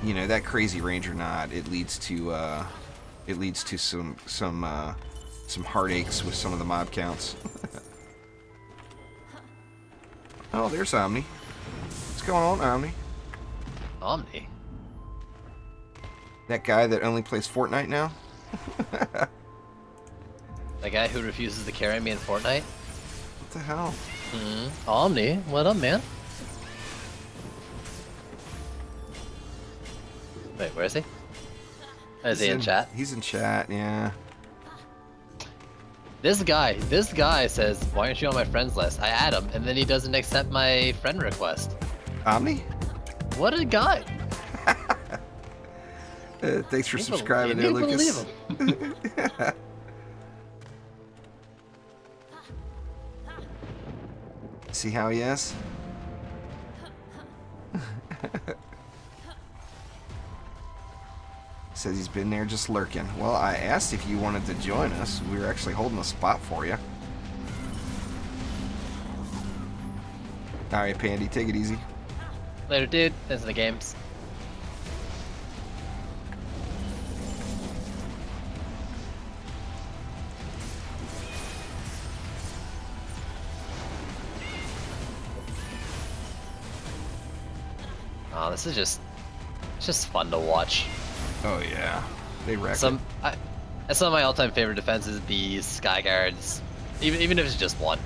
That crazy range or not, it leads to some heartaches with some of the mob counts. Oh, there's Omni. What's going on, Omni? Omni? That guy that only plays Fortnite now? The guy who refuses to carry me in Fortnite? What the hell? Omni, what up, man? Wait, where is he? Is he in chat? He's in chat, yeah. This guy says, why aren't you on my friends list? I add him, and then he doesn't accept my friend request. Omni? What a guy! Thanks for subscribing there, Lucas. Believe him. See how he is? Says he's been there just lurking. Well, I asked if you wanted to join us. We were actually holding a spot for you. Alright, Pandy, take it easy. Later, dude. Thanks for the games. Oh, this is just... It's just fun to watch. Oh, yeah. They wreck it. Some of my all-time favorite defenses, bees, sky guards, even if it's just one.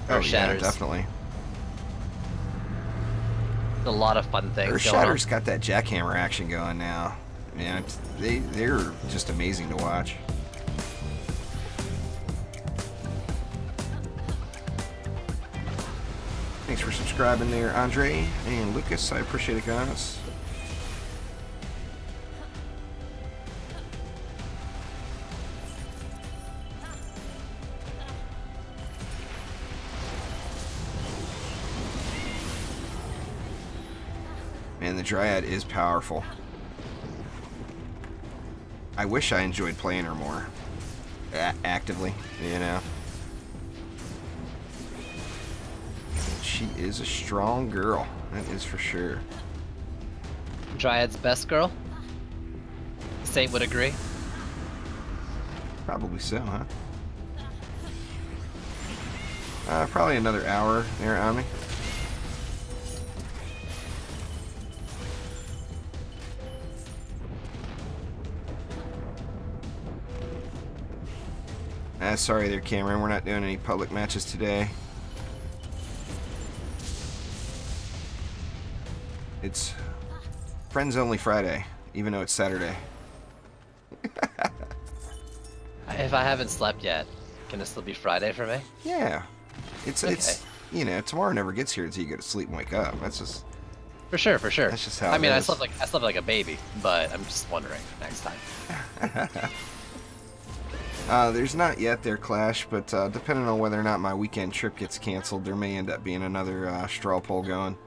Or shatters. Yeah, definitely. A lot of fun things. Or Shatter's got that jackhammer action going now. Man, they're just amazing to watch. Thanks for subscribing there, Andre and Lucas. I appreciate it, guys. Man, the Dryad is powerful. I wish I enjoyed playing her more actively, you know. She is a strong girl, that is for sure. Dryad's best girl? Saint would agree. Probably so, huh? Probably another hour there, Omni. Sorry there, Cameron. We're not doing any public matches today. It's Friends Only Friday, even though it's Saturday. If I haven't slept yet, can this still be Friday for me? Yeah. It's okay. You know, tomorrow never gets here until you go to sleep and wake up. That's just... For sure, for sure. That's just how I mean, it I is. slept like a baby, but I'm just wondering next time. There's not yet there, Clash, but depending on whether or not my weekend trip gets canceled, there may end up being another straw poll going.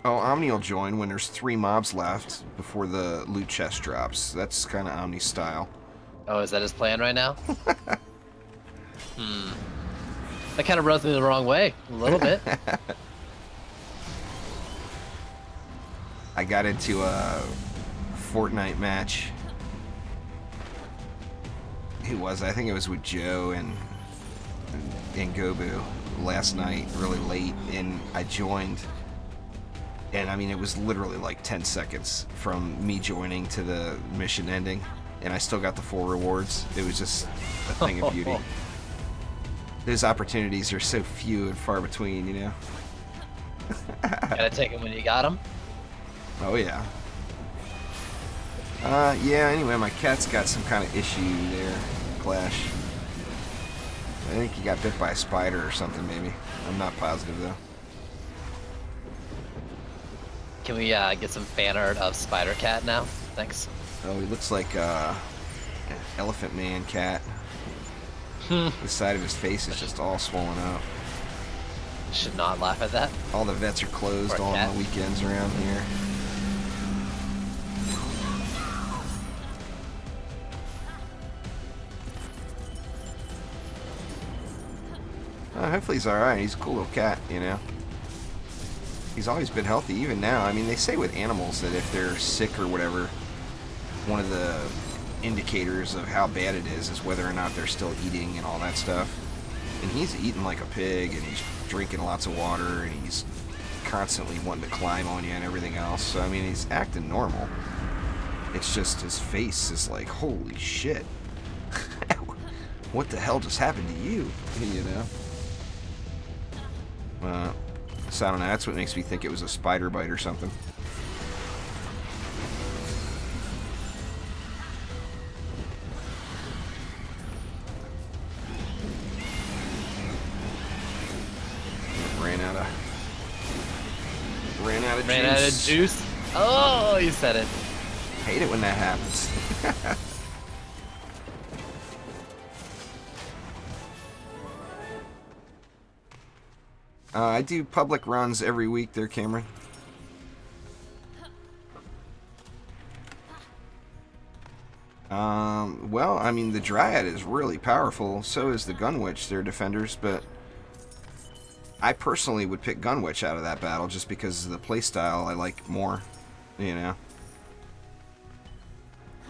Oh, Omni will join when there's 3 mobs left before the loot chest drops. That's kind of Omni's style. Oh, is that his plan right now? That kind of rubs me the wrong way, a little bit. I got into a Fortnite match. Who was it? I think it was with Joe and Gobu last night, really late, and I joined. And I mean, it was literally like 10 seconds from me joining to the mission ending, and I still got the full rewards. It was just a thing of beauty. Those opportunities are so few and far between, you know? Gotta take him when you got him. Oh, yeah. Yeah, anyway, my cat's got some kind of issue there, Clash. I think he got bit by a spider or something, maybe. I'm not positive, though. Can we get some fan art of Spider Cat now? Thanks. Oh, he looks like an Elephant Man cat. The side of his face is just all swollen up. Should not laugh at that. All the vets are closed on the weekends around here. Hopefully he's alright. He's a cool little cat, you know. He's always been healthy, even now. I mean, they say with animals that if they're sick or whatever, one of the indicators of how bad it is whether or not they're still eating and all that stuff. And he's eating like a pig, and he's drinking lots of water, and he's constantly wanting to climb on you and everything else. So, I mean, he's acting normal. It's just his face is like, holy shit. What the hell just happened to you? You know? So I don't know, that's what makes me think it was a spider bite or something. Ran out of juice. Oh, you said it. Hate it when that happens. I do public runs every week there, Cameron. Well, I mean, the Dryad is really powerful. So is the Gunwitch. They're defenders, but I personally would pick Gunwitch out of that battle just because of the playstyle I like more, you know.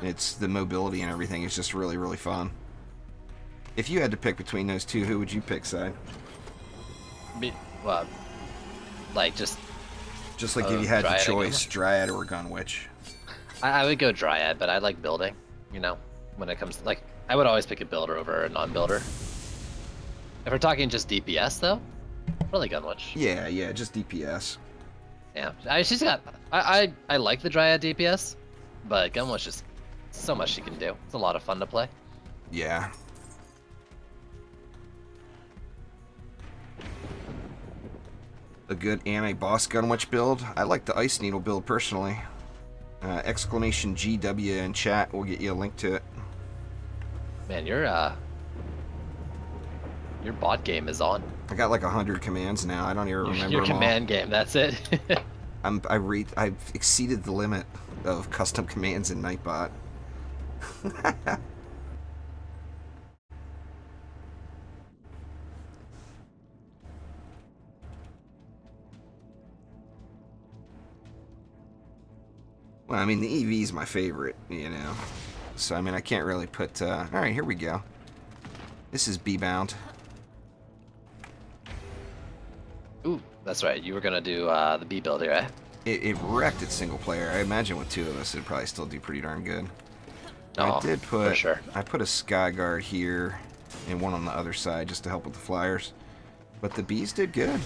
It's the mobility and everything. It's just really, really fun. If you had to pick between those two, who would you pick, Side? Well, like just like if you had the Dryad choice, Dryad or Gunwitch. I would go Dryad, but I like building, you know, when it comes to, like, I would always pick a builder over a non-builder. If we're talking just DPS, though, probably Gunwitch. Yeah, just DPS. Yeah, she's got, I like the Dryad DPS, but Gunwitch is so much she can do. It's a lot of fun to play. Yeah. A good anti-boss Gunwitch build. I like the Ice Needle build personally. Exclamation GW in chat. We'll get you a link to it. Man, your bot game is on. I got like 100 commands now. I don't even remember your them command game. That's it. I've exceeded the limit of custom commands in Nightbot. Well, I mean, the EV is my favorite, you know. So, I mean, I can't really put... Alright, here we go. This is B-Bound. Ooh, that's right. You were going to do the B build here, eh? It wrecked it single player. I imagine with two of us, it'd probably still do pretty darn good. Oh, I did put... for sure. I put a Sky Guard here and one on the other side just to help with the flyers. But the Bees did good.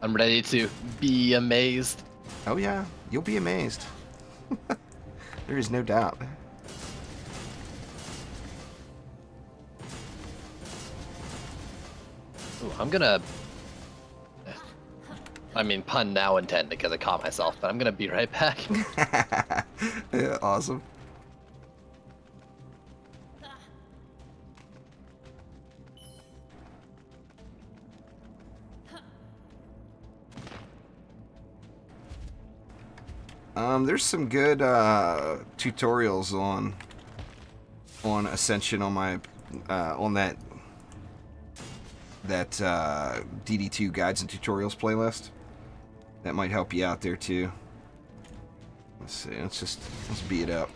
I'm ready to be amazed. Oh yeah, you'll be amazed. There is no doubt. Ooh, I'm gonna... I mean, pun now intended because I caught myself, but I'm gonna be right back. Yeah, awesome. There's some good tutorials on Ascension on my on that DD2 guides and tutorials playlist. That might help you out there too. Let's see. Let's beat it up.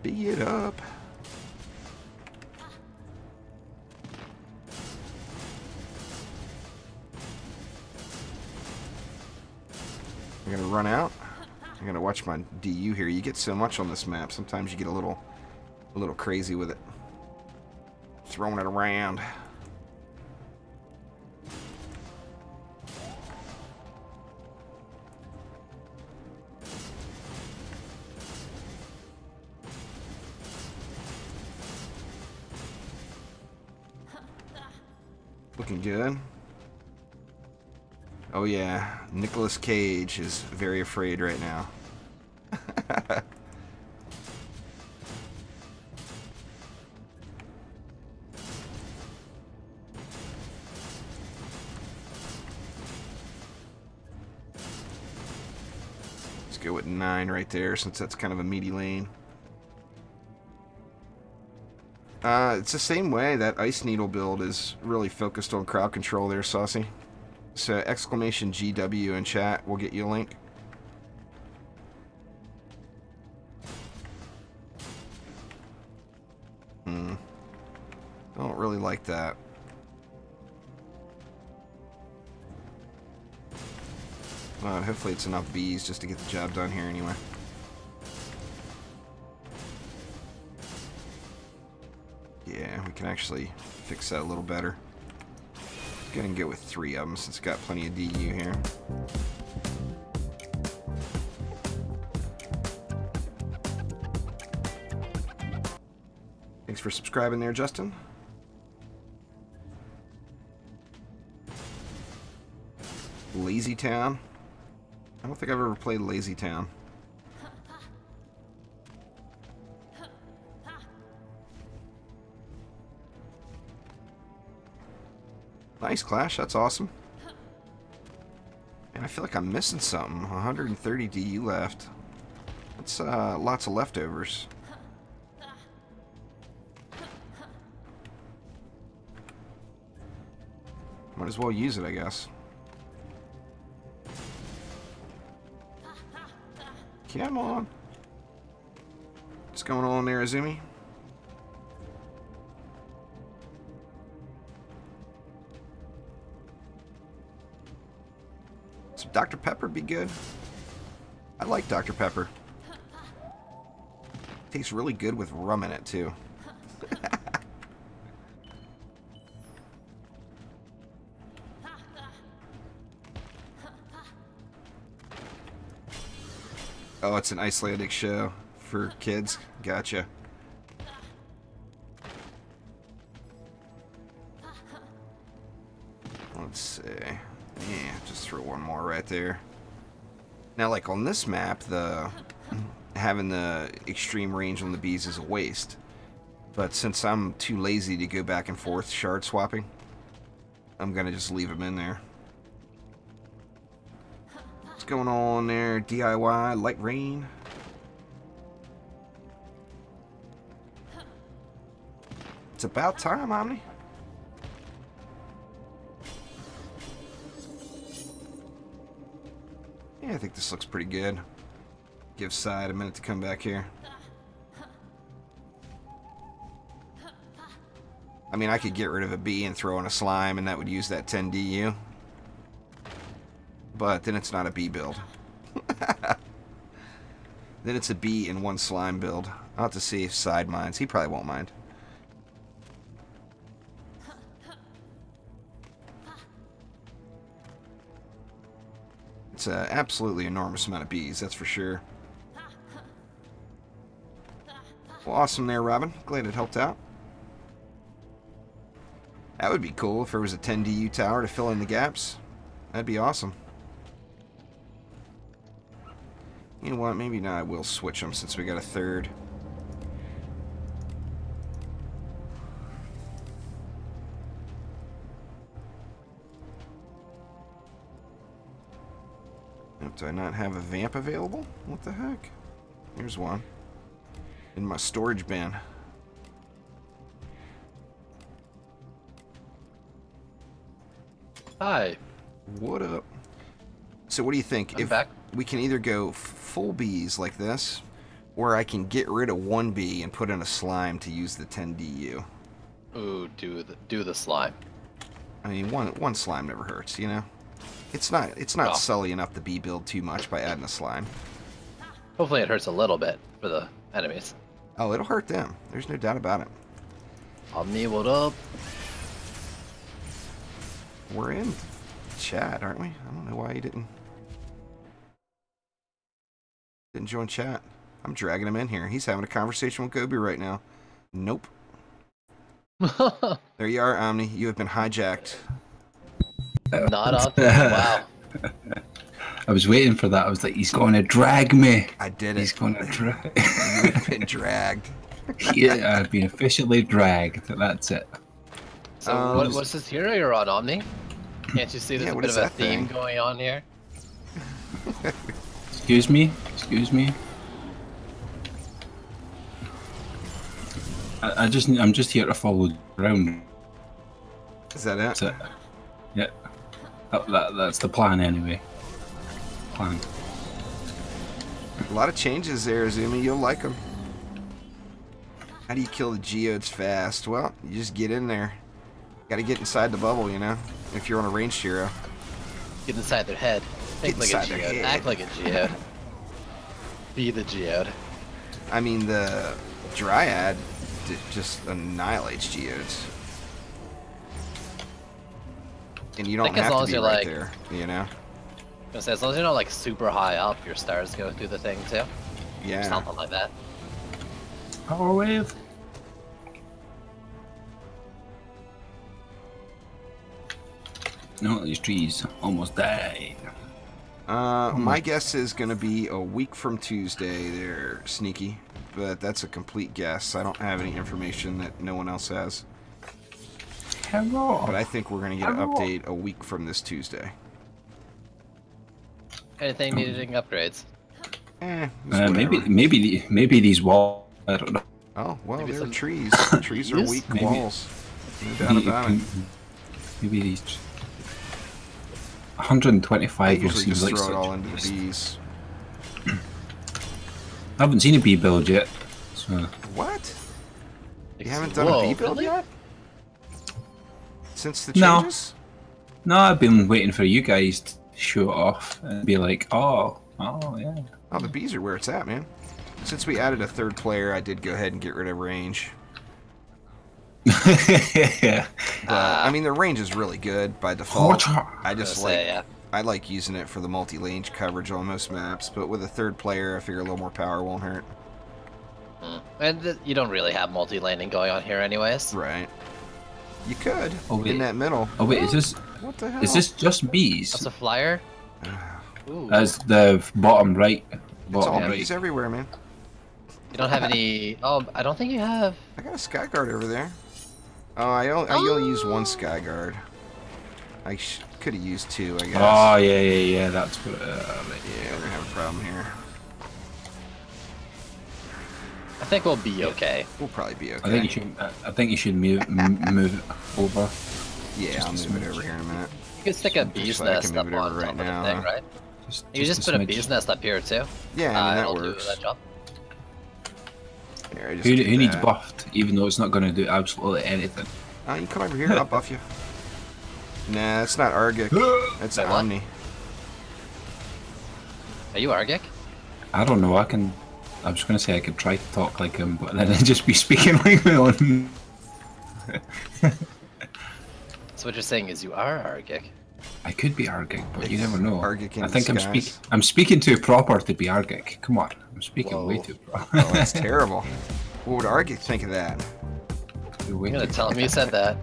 Beat it up. I'm gonna run out. I'm gonna watch my DU here. You get so much on this map. Sometimes you get a little crazy with it. Throwing it around. Looking good. Oh yeah, Nicolas Cage is very afraid right now. Let's go with 9 right there, since that's kind of a meaty lane. It's the same way. That Ice Needle build is really focused on crowd control there, Saucy. So exclamation GW in chat, we'll get you a link. Don't really like that. Well, hopefully it's enough bees just to get the job done here anyway. Yeah, we can actually fix that a little better. Go ahead and get with 3 of them since it's got plenty of DU here. Thanks for subscribing there, Justin. Lazy Town. I don't think I've ever played Lazy Town. Nice, Clash. That's awesome. And I feel like I'm missing something. 130 DU left. That's lots of leftovers. Might as well use it, I guess. Come on. What's going on there, Azumi? Some Dr. Pepper be good. I like Dr. Pepper. Tastes really good with rum in it, too. Oh, it's an Icelandic show for kids. Gotcha. Let's see. Yeah, just throw one more right there. Now, like on this map, having the extreme range on the bees is a waste. But since I'm too lazy to go back and forth shard swapping, I'm gonna just leave them in there. What's going on there? DIY, light rain. It's about time, Omni. Yeah, I think this looks pretty good. Give Side a minute to come back here. I mean, I could get rid of a bee and throw in a slime, and that would use that 10 DU. But then it's not a bee build. Then it's a bee and one slime build. I'll have to see if Side minds. He probably won't mind. It's an absolutely enormous amount of bees, that's for sure. Well, awesome there, Robin. Glad it helped out. That would be cool if there was a 10 DU tower to fill in the gaps. That'd be awesome. You know what? Maybe now I will switch them since we got a third. Do I not have a vamp available? What the heck? Here's one. In my storage bin. Hi. What up? So what do you think? I'm back. We can either go full bees like this, or I can get rid of one bee and put in a slime to use the 10 DU. Ooh, do the slime. I mean, one slime never hurts, you know? It's not sullying up the bee build too much by adding a slime. Hopefully it hurts a little bit for the enemies. Oh, it'll hurt them. There's no doubt about it. Omni, what up? We're in chat, aren't we? I don't know why he didn't join chat. I'm dragging him in here. He's having a conversation with Gobi right now. Nope. There you are, Omni. You have been hijacked. Not up. Wow. I was waiting for that. I was like, he's going to drag me. I did it. He's going to drag. You've been dragged. Yeah, I've been officially dragged. That's it. So what's this hero you're on, Omni? Can't you see there's a bit of a theme going on here? Excuse me? Excuse me? I'm just here to follow around. Is that it? That's it. Yeah. That's the plan anyway. Plan. A lot of changes there, Zumi. You'll like them. How do you kill the geodes fast? Well, you just get in there. Got to get inside the bubble, you know, if you're on a ranged hero. Get inside their head. Think like a geode. Act like a geode. Be the geode. I mean, the Dryad just annihilates geodes. And you don't have to be right there, you know? I was gonna say, as long as you're not like super high up, your stars go through the thing too. Yeah. Or something like that. Power wave. No, these trees almost died. My guess is going to be a week from Tuesday there, Sneaky. But that's a complete guess. I don't have any information that no one else has. Hello. But I think we're gonna get an update a week from this Tuesday. Anything needing upgrades? Maybe these walls. I don't know. Oh well, Maybe they're some trees. Trees are weak Maybe. walls. No doubt about it. Maybe these. 125 I will usually seem just like throw it such all a into the waste. bees. I haven't seen a bee build yet. So. What? You haven't done Whoa, a bee build really? yet? Since the No. changes? No, I've been waiting for you guys to show it off and be like, oh yeah. Oh, the bees are where it's at, man. Since we added a third player, I did go ahead and get rid of range. Yeah. But, I mean, the range is really good by default. I just like yeah. I like using it for the multi-range coverage on most maps, but with a third player, I figure a little more power won't hurt. And you don't really have multi-landing going on here anyways. Right. You could, Oh, wait. in that middle. Oh wait, is this What the hell? just bees? That's a flyer? Ooh. That's the bottom right. It's Bottom all right. bees everywhere, man. You don't have any... Oh, I don't think you have... I got a sky guard over there. Oh, I only use one sky guard. I could have used two, I guess. Oh yeah. That's what. Right. Yeah, we're gonna have a problem here. I think we'll be okay. We'll probably be okay. I think you should move it over. Yeah, I'll move it over here in a minute. You could stick a bee's Actually, I nest can up move it on over top right of the now, thing, huh? right? You just put a bee's nest up here too. Yeah, I mean, that it'll works. do that job. Here, I just Who did needs that. buffed, even though it's not going to do absolutely anything? You come over here, I'll buff you. Nah, it's not Argic. It's Wait, what? Omni. Are you Argic? I don't know. I was going to say I could try to talk like him, but then I'd just be speaking like my own. So what you're saying is you are Argic. I could be Argic, but you never know. Argic in I think disguise. I'm speaking too proper to be Argic. Come on, I'm speaking way Whoa. too proper. Oh, that's terrible. What would Argic think of that? You're way You're gonna too tell him you said that.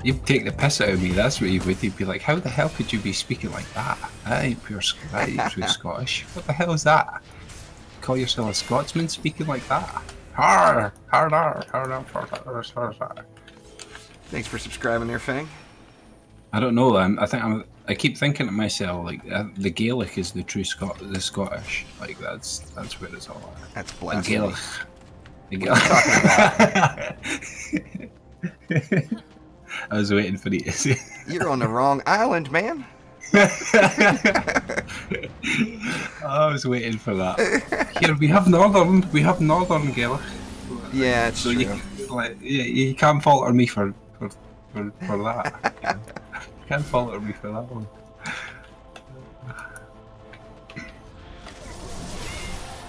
You'd take the piss out of me, that's what you would. You'd be like, how the hell could you be speaking like that? That ain't true Scottish. What the hell is that? Call yourself a Scotsman speaking like that? Har, har, har, har, har, har, har, har, har. Thanks for subscribing there, Fang. I don't know. I keep thinking to myself like the Gaelic is the true the Scottish. Like that's where it's all at. That's The blasphemy. Gaelic. The What are you Gaelic. I was waiting for you to say. You're on the wrong island, man. I was waiting for that. Here we have northern Gaelic. Yeah, it's So true. you can't falter me for that. You can't falter me for that one.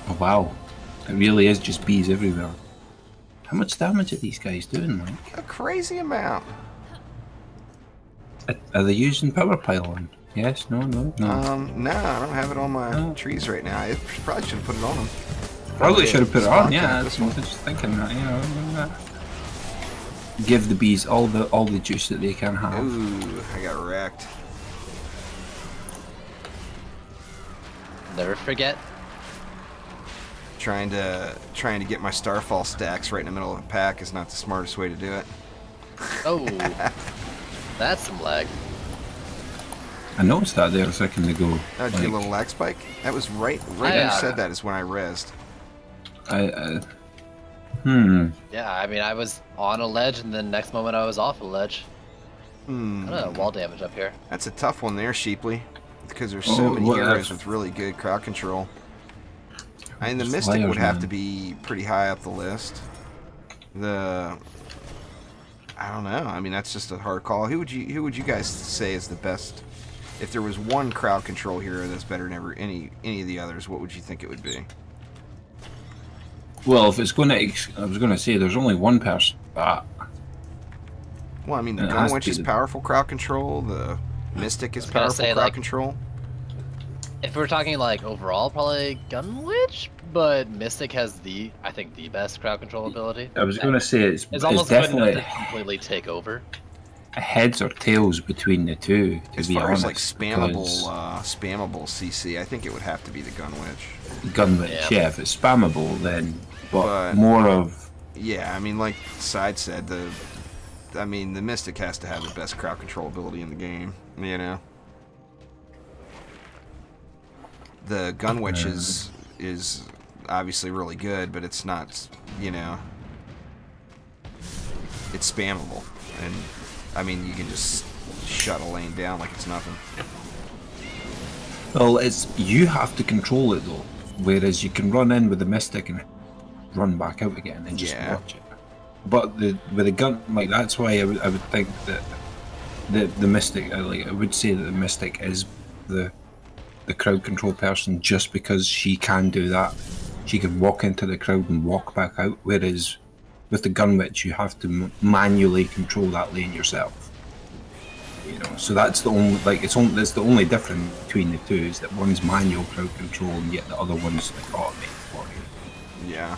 Oh wow, it really is just bees everywhere. How much damage are these guys doing, like? A crazy amount. Are they using power pylon? Yes, no. No, I don't have it on my No. trees right now. I probably should have put it on them. Probably should have put it on. Spot Yeah, check that's this one. what I was just thinking that. You know, give the bees all the juice that they can have. Ooh, I got wrecked. Never forget. Trying to get my starfall stacks right in the middle of the pack is not the smartest way to do it. Oh, that's some lag. I noticed that there a second ago. Oh, did you get a little lag spike? That was right when you said that is when I rezzed. Yeah, I mean, I was on a ledge, and then next moment I was off a ledge. I don't know, wall damage up here. That's a tough one there, Sheeply, because there's so many heroes with really good crowd control. I mean, the Mystic Flyers, would have man. to be pretty high up the list. I don't know. I mean, that's just a hard call. Who would you guys say is the best? If there was one crowd control hero that's better than any of the others, what would you think it would be? Well, if it's going to, I was going to say there's only one person. Well, I mean, the It has to Gunwitch be is the- powerful crowd control. The Mystic is was gonna powerful say, crowd like- control. If we're talking like overall, probably Gunwitch, but Mystic has I think the best crowd control ability. I was going to say It's almost good enough definitely to completely take over. heads or tails between the two. To As be far honest, as like because spammable CC, I think it would have to be the Gunwitch. Gunwitch, Yeah. yeah. If it's spammable, then But- more of Yeah, I mean, like Side said, I mean, the Mystic has to have the best crowd control ability in the game, you know? The Gun Witch is obviously really good, but it's not, you know... It's spammable. And, I mean, you can just shut a lane down like it's nothing. Well, you have to control it though, whereas you can run in with the Mystic and run back out again and just watch it. But with a gun, like that's why I would think that the Mystic, I would say that the Mystic is the crowd control person, just because she can do that. She can walk into the crowd and walk back out, whereas with the Gun Witch you have to manually control that lane yourself. You know, so that's the only that's the only difference between the two, is that one's manual crowd control and yet the other one's like automated for you. Yeah.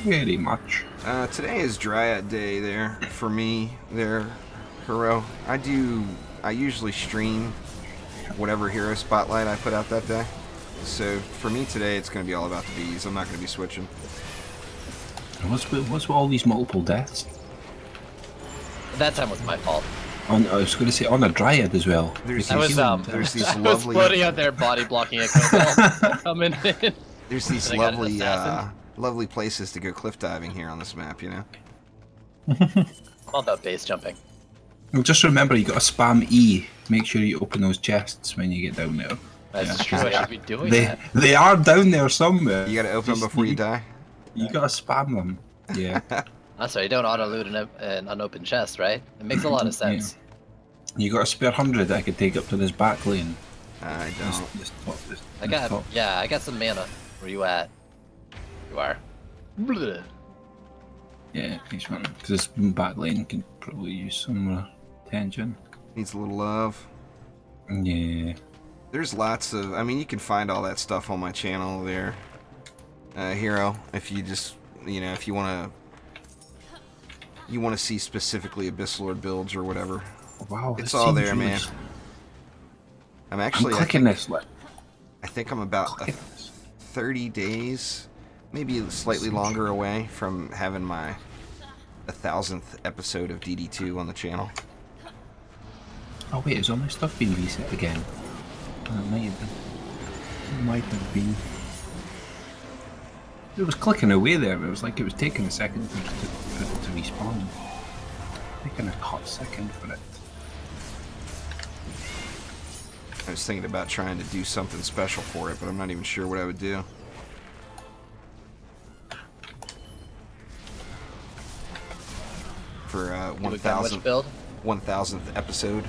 Very much. Today is Dryad Day there for me there, Hero. I usually stream whatever hero spotlight I put out that day. So for me today it's going to be all about the bees. I'm not going to be switching. What's with all these multiple deaths? That time was my fault. I was going to say on a Dryad as well. There's these lovely... floating out there body blocking a Cobalt coming in. There's these lovely places to go cliff diving here on this map, you know? I'm all about base jumping. Well, just remember, you got to spam E to make sure you open those chests when you get down there. That's true, I should be doing that. They are down there somewhere. You got to open them before you die? You got to spam them. Yeah. That's right, you don't auto-loot an unopened chest, right? It makes a lot of sense. Yeah. You got a spare 100 that I could take up to this back lane. I don't. I got some mana. Where you at? You are. Bleh. Yeah, nice one. Because this back lane can probably use some attention. Needs a little love. Yeah. There's lots of... I mean, you can find all that stuff on my channel there, Hero. If you just... You know, if you want to see specifically Abyss Lord builds or whatever. Wow, it's all there, man. I'm actually... clicking this. I think I'm about 30 days, maybe slightly longer away from having my 1000th episode of DD2 on the channel. Oh wait, is all my stuff being reset again? Oh, it might have been. It might have been. It was clicking away there, but it was like it was taking a second for it to respawn. Taking a hot second for it. I was thinking about trying to do something special for it, but I'm not even sure what I would do. For 1000th episode.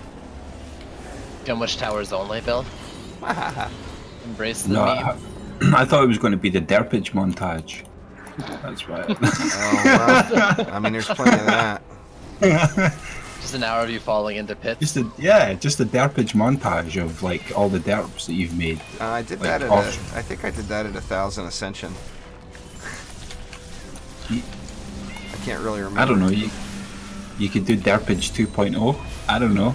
Gunwitch Towers only build? Embrace the No, meme. I thought it was going to be the derpage montage. That's right. Oh, well, I mean, there's plenty of that. Just an hour of you falling into pits. Just a derpage montage of like all the derps that you've made. I did like that at I think I did that at 1000 Ascension. I can't really remember. I don't know. You could do derpage 2.0. I don't know.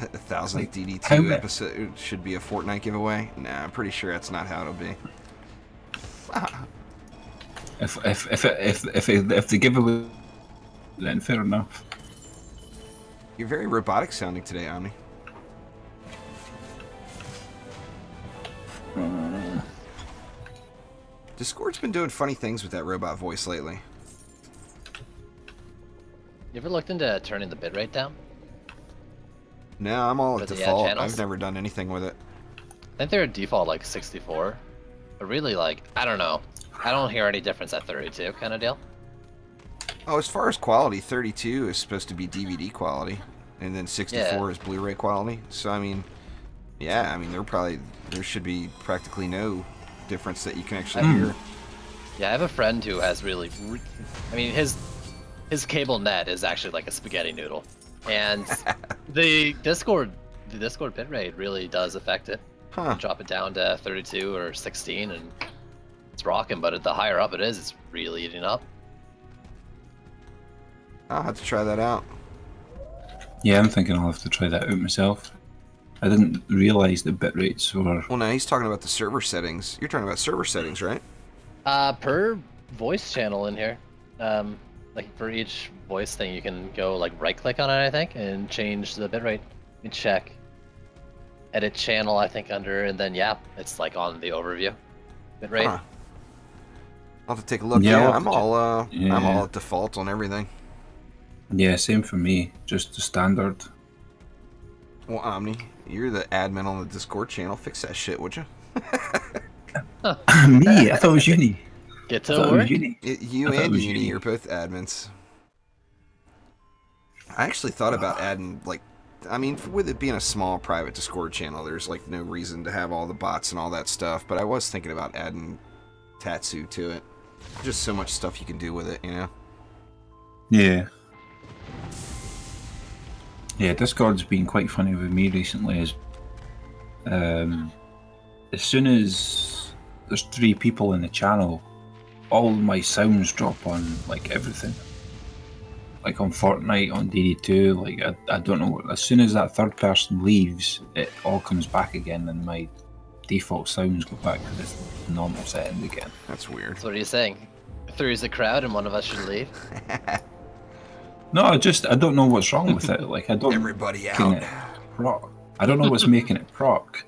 1000th DD2 episode should be a Fortnite giveaway. Nah, I'm pretty sure that's not how it'll be. If the giveaway, then fair enough. You're very robotic sounding today, Omni. Discord's been doing funny things with that robot voice lately. You ever looked into turning the bitrate down? No, I'm all at For the, default. channels? I've never done anything with it. I think they're at default like 64. But really, like, I don't know. I don't hear any difference at 32 kind of deal. Oh, as far as quality, 32 is supposed to be DVD quality, and then 64 is Blu-ray quality. So I mean, yeah, I mean there should be practically no difference that you can actually hear. Yeah, I have a friend who has really, I mean, his cable net is actually like a spaghetti noodle, and the Discord bitrate really does affect it. Huh. Drop it down to 32 or 16, and it's rocking. But the higher up it is, it's really eating up. I'll have to try that out. Yeah, I'm thinking I'll have to try that out myself. I didn't realize the bit rates were... Well, now he's talking about the server settings. You're talking about server settings, right? Per voice channel in here. Like for each voice thing, you can go like right-click on it, I think, and change the bitrate. You can check edit channel, I think, under, and then yeah, it's like on the overview bitrate. Huh. I'll have to take a look. Yeah, Yeah, I'm all at default on everything. Yeah, same for me. Just the standard. Well, Omni, you're the admin on the Discord channel. Fix that shit, would you? Me? I thought it was Uni. Get I to thought it work. was Uni. You I thought it and was Uni Uni. are both admins. I actually thought about adding, like, I mean, with it being a small private Discord channel, there's like no reason to have all the bots and all that stuff. But I was thinking about adding Tatsu to it. Just so much stuff you can do with it, you know. Yeah. Yeah, Discord's been quite funny with me recently. As soon as there's 3 people in the channel, all my sounds drop on like everything. Like on Fortnite, on DD2, like I don't know. As soon as that third person leaves, it all comes back again, and my default sounds go back to this normal setting again. That's weird. So what are you saying? Three's a crowd and one of us should leave? No, I don't know what's wrong with it. Like I don't. Everybody making out. it proc. I don't know what's making it proc.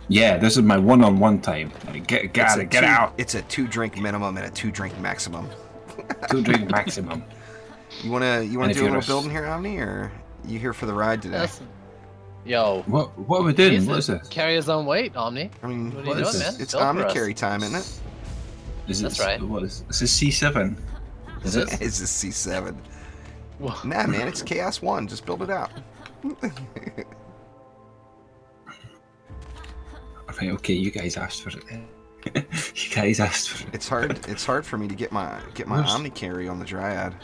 Yeah, this is my one-on-one time. Like, get out. It's a 2-drink minimum and a 2-drink maximum. 2-drink maximum. You wanna And do if a you're little a- building here, Omni, or you here for the ride today? Yes. Yo. What are we doing? He's What to is this? Carry his own weight, Omni. I mean, What are What you is doing, this? man? it's Build for Omni us. carry time, isn't it? That's right. What is this? Is C7? Is it? It's a C7. Whoa. Nah, man, it's Chaos 1. Just build it out. Right, okay, you guys asked for it. You guys asked for it. It's hard for me to get my Where's- Omni carry on the Dryad.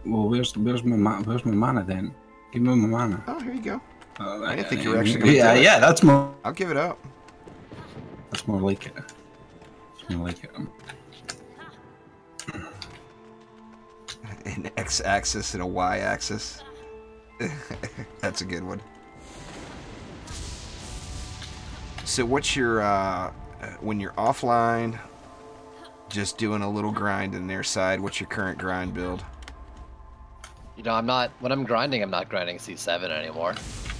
Well, where's my mana then? Give me my mana. Oh, here you go. I didn't think you were actually gonna Yeah, do it. yeah, that's more. I'll give it up. That's more like it. That's more like it. An X-axis and a Y-axis. That's a good one. So what's your, when you're offline, just doing a little grind in their side, what's your current grind build? You know, when I'm grinding, I'm not grinding C7 anymore.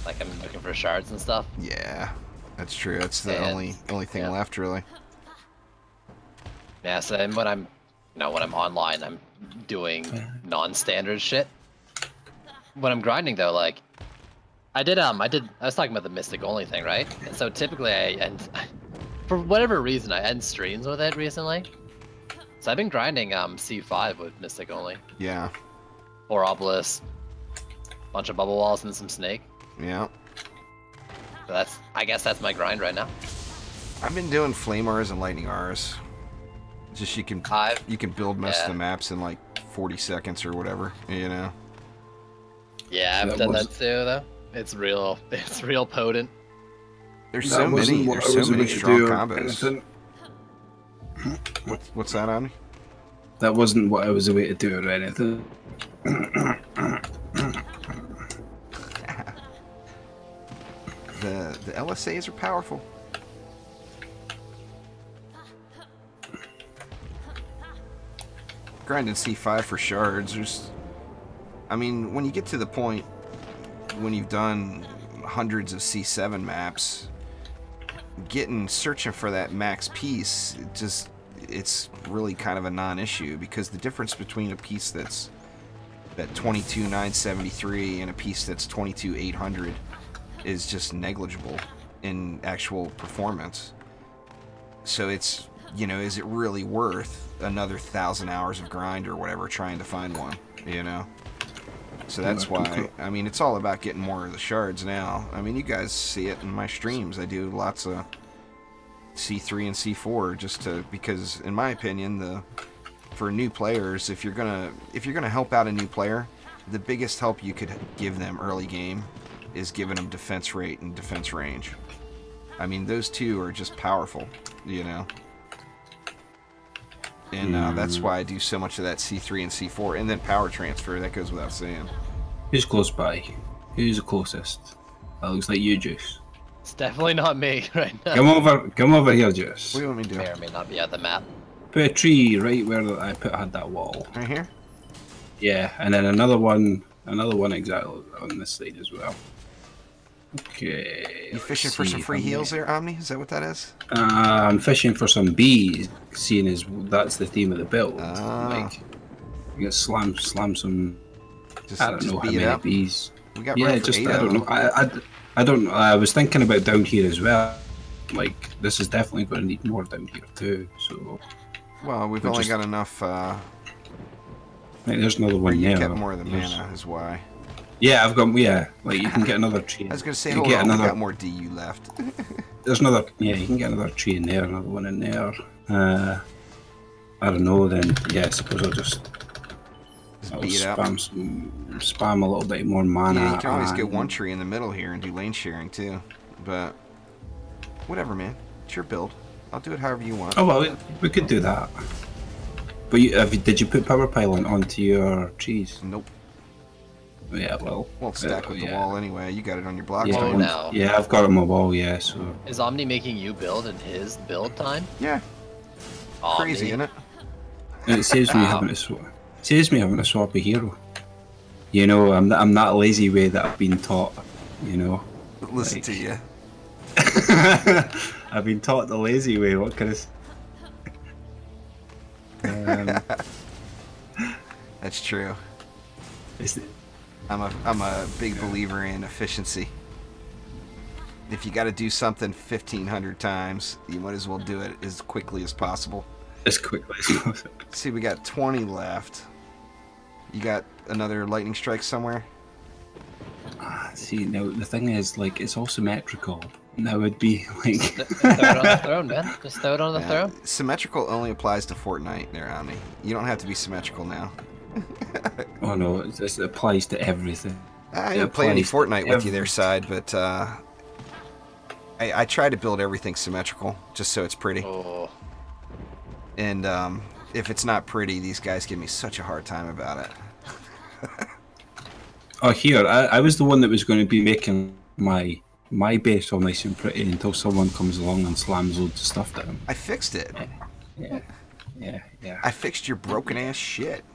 Like, I'm looking for shards and stuff. Yeah, that's true. That's the And- only thing yeah. left, really. Yeah, so then when I'm online, I'm doing non-standard shit. When I'm grinding though, like, I was talking about the Mystic only thing, right? And so typically for whatever reason, I end streams with it recently. So I've been grinding C5 with Mystic only. Yeah, 4 obelisk, bunch of bubble walls and some snake. yeah. So I guess that's my grind right now. I've been doing flame R's and lightning R's. Just you can build most of yeah. the maps in like 40 seconds or whatever, you know. Yeah, I've That done was- that too though. It's real potent. There's That so wasn't many. what There's I was so many about to strong do or combos. anything. What's that on? That wasn't what I was away to do or anything. The LSAs are powerful. Grinding C5 for shards. I mean, when you get to the point when you've done hundreds of C7 maps, searching for that max piece, it's really kind of a non-issue, because the difference between a piece that's that 22,973 and a piece that's 22,800 is just negligible in actual performance. So it's, is it really worth another 1,000 hours of grind or whatever trying to find one, So that's why, I mean, it's all about getting more of the shards now. I mean, you guys see it in my streams. I do lots of C3 and C4 because in my opinion, for new players, if you're gonna help out a new player, the biggest help you could give them early game is giving them defense rate and defense range. I mean, those two are just powerful, And that's why I do so much of that C3 and C4, and then power transfer. That goes without saying. Who's close by? Who's the closest? That looks like you, Juice. It's definitely not me right now. Come over here, Juice. What do you want me to do? May or may not be at the map. put a tree right where I had that wall. Right here? Yeah, and then another one exactly on this side as well. Okay. You fishing for some free heals there, Omni? Is that what that is? I'm fishing for some bees, seeing as that's the theme of the build. Like, you get slam some. I don't know how many bees. We got I don't know. I don't. I was thinking about down here as well. Like, this is definitely going to need more down here too. So. Well, we've only got enough. Like, there's another one you there. Get more of the mana is why. Yeah, I've got. Yeah, like you can get another tree. I was gonna say, hold on, we got more DU left. There's another. Yeah, you can get another tree in there, another one in there. I don't know. Then yeah, I suppose I'll just beat it up. Spam a little bit more mana. Yeah, you can always get one tree in the middle here and do lane sharing too. But whatever, man. It's your build. I'll do it however you want. Oh well, we could do that. But did you put power pylon onto your trees? Nope. Yeah, well. Won't stack with the wall anyway. You got it on your block. Yeah, no. Yeah, I've got it on my wall. Yeah. So. Is Omni making you build in his build time? Yeah. Omni. Crazy, isn't it? And it saves me having to swap. It saves me having to swap a hero. You know, I'm that lazy way that I've been taught. You know. Listen to you. I've been taught the lazy way. What can I say? That's true. I'm a big believer in efficiency. If you got to do something 1,500 times, you might as well do it as quickly as possible. As quickly as possible. See, we got 20 left. You got another lightning strike somewhere? See, now the thing is, like, it's all symmetrical. That would be like. Throw it on the throne, man. Just throw it on the throne. Symmetrical only applies to Fortnite, there, Omni. You don't have to be symmetrical now. Oh no, it applies to everything. I didn't play any Fortnite with you there, Side, but I try to build everything symmetrical just so it's pretty. Oh. And if it's not pretty, these guys give me such a hard time about it. Oh, here, I was the one that was going to be making my base all nice and pretty until someone comes along and slams loads of stuff down. I fixed it. Yeah. I fixed your broken ass shit.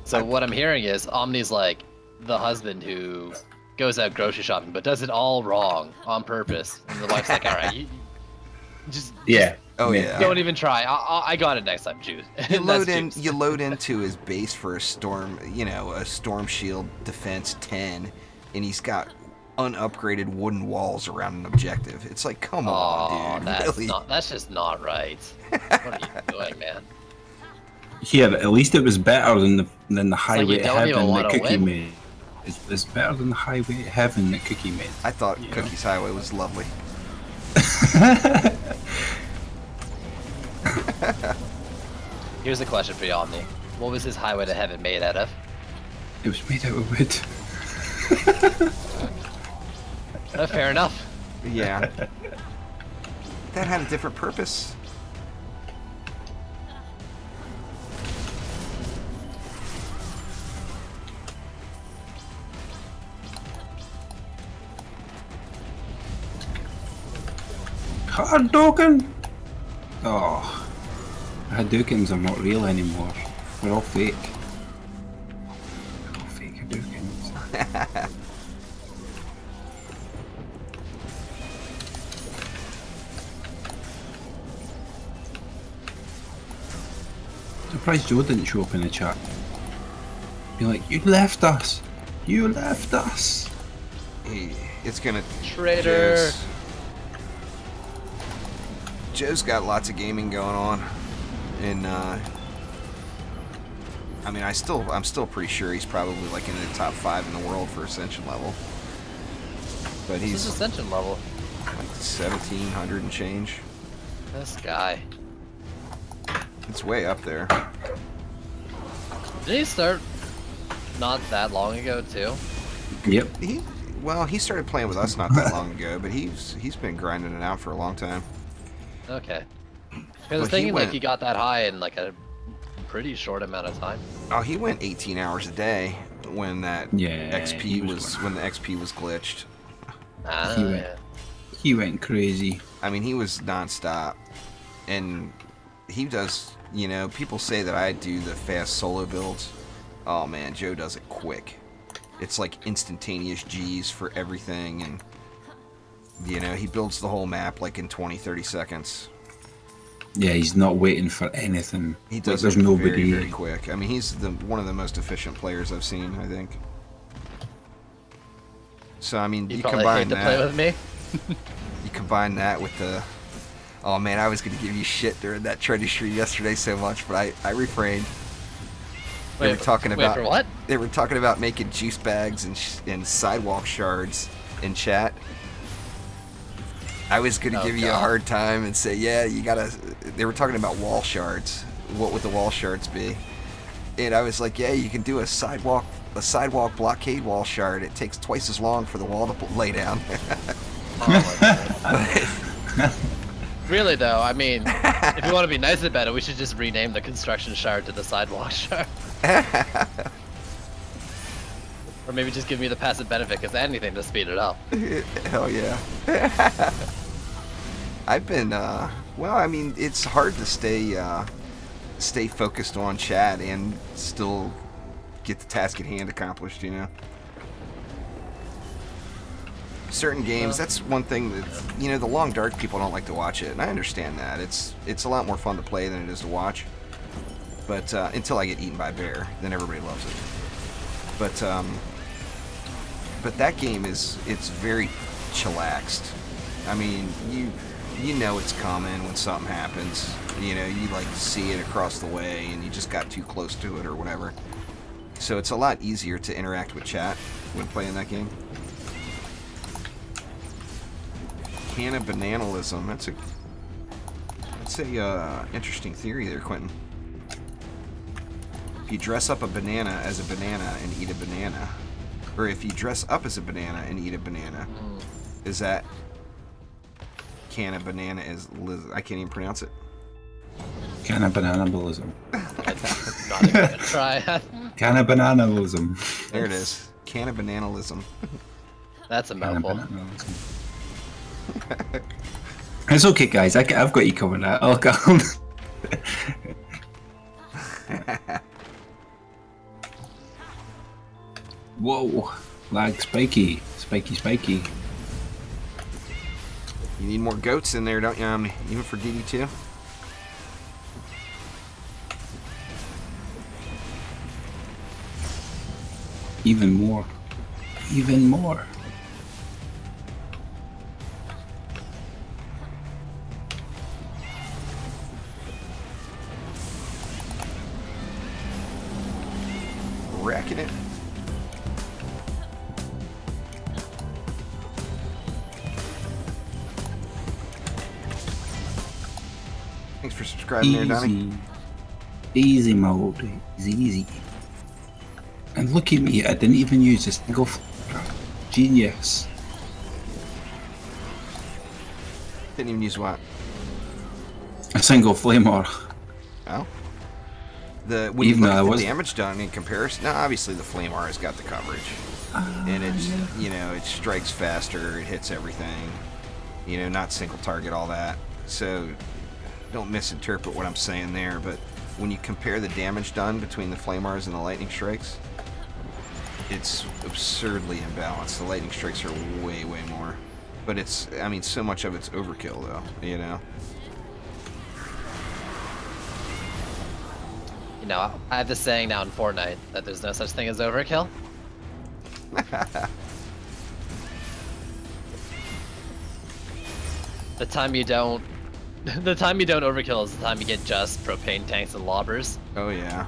So what I'm hearing is Omni's like the husband who goes out grocery shopping but does it all wrong on purpose, and the wife's like, all right, you just don't even try. I got it next time, Juice. You load into his base for a storm, a storm shield defense 10, and he's got unupgraded wooden walls around an objective. It's like, come on, dude. That's just not right. What are you doing, man? Here, at least it was better than the highway to heaven that Cookie made. It's better than the highway to heaven that Cookie made. I thought Cookie's highway was lovely. Here's a question for you, Omni. What was his highway to heaven made out of? It was made out of wood. Fair enough. Yeah. That had a different purpose. Hadouken! Oh, Hadoukens are not real anymore. They're all fake. They're all fake Hadoukens. Surprised Joe didn't show up in the chat. Be like, you left us! You left us! Hey, it's gonna... Traitor! Joe's got lots of gaming going on, and I mean, I'm still pretty sure he's probably like in the top 5 in the world for Ascension level. But he's Ascension level, like 1,700 and change. This guy. It's way up there. Did he start not that long ago too? Yep. He started playing with us not that long ago, but he's been grinding it out for a long time. Okay. I was thinking like he got that high in like a pretty short amount of time. Oh, he went 18 hours a day when that XP was when the XP was glitched. He went crazy. I mean, he was non-stop. And he does, you know, people say that I do the fast solo builds. Oh man, Joe does it quick. It's like instantaneous G's for everything, and you know, he builds the whole map like in 20-30 seconds. Yeah, he's not waiting for anything. He does there's it nobody. very, very quick. I mean, he's one of the most efficient players I've seen, I think. So I mean, you combine hate that. to play with me. You combine that with the. Oh man, I was gonna give you shit during that treasury yesterday so much, but I refrained. They were talking about for what? They were talking about making juice bags and sidewalk shards in chat. I was gonna give you a hard time and say, yeah, you gotta. They were talking about wall shards. What would the wall shards be? And I was like, yeah, you can do a sidewalk blockade wall shard. It takes twice as long for the wall to lay down. Really though, I mean, if you want to be nice about it, we should just rename the construction shard to the sidewalk shard. Or maybe just give me the passive benefit, because anything to speed it up. Hell yeah. I've been, well, I mean, it's hard to stay focused on chat and still get the task at hand accomplished, you know? Certain games, that's one thing that, you know, the long dark people don't like to watch it, and I understand that. It's a lot more fun to play than it is to watch. But until I get eaten by a bear, then everybody loves it. But that game it's very chillaxed. I mean, you know it's coming when something happens. You know, you like see it across the way, and you just got too close to it or whatever. So it's a lot easier to interact with chat when playing that game. Can of bananalism. That's a interesting theory there, Quentin. If you dress up a banana as a banana and eat a banana, or if you dress up as a banana and eat a banana, is that can of banana is I can't even pronounce it. Can of bananalism. Not even gonna try. Can of bananalism. There it is. Can of bananalism. That's a mouthful. It's okay, guys. I've got you covered. I'll come. Whoa, lag spiky. Spiky. You need more goats in there, don't you? Even for DD2? Even more. Racking it. Thanks for subscribing there, Donnie. Easy mode. Easy. And look at me, I didn't even use a single genius. Didn't even use what? A single flamer. Oh. When you look at the damage done in comparison, now obviously the Flame R has got the coverage, and it's you know, it strikes faster, it hits everything, you know, not single target, all that. So don't misinterpret what I'm saying there. But when you compare the damage done between the Flame Rs and the Lightning Strikes, it's absurdly imbalanced. The Lightning Strikes are way more, but I mean, so much of it's overkill though, you know. You know, I have this saying now in Fortnite that there's no such thing as overkill. The time you don't overkill is the time you get just propane tanks and lobbers. Oh yeah.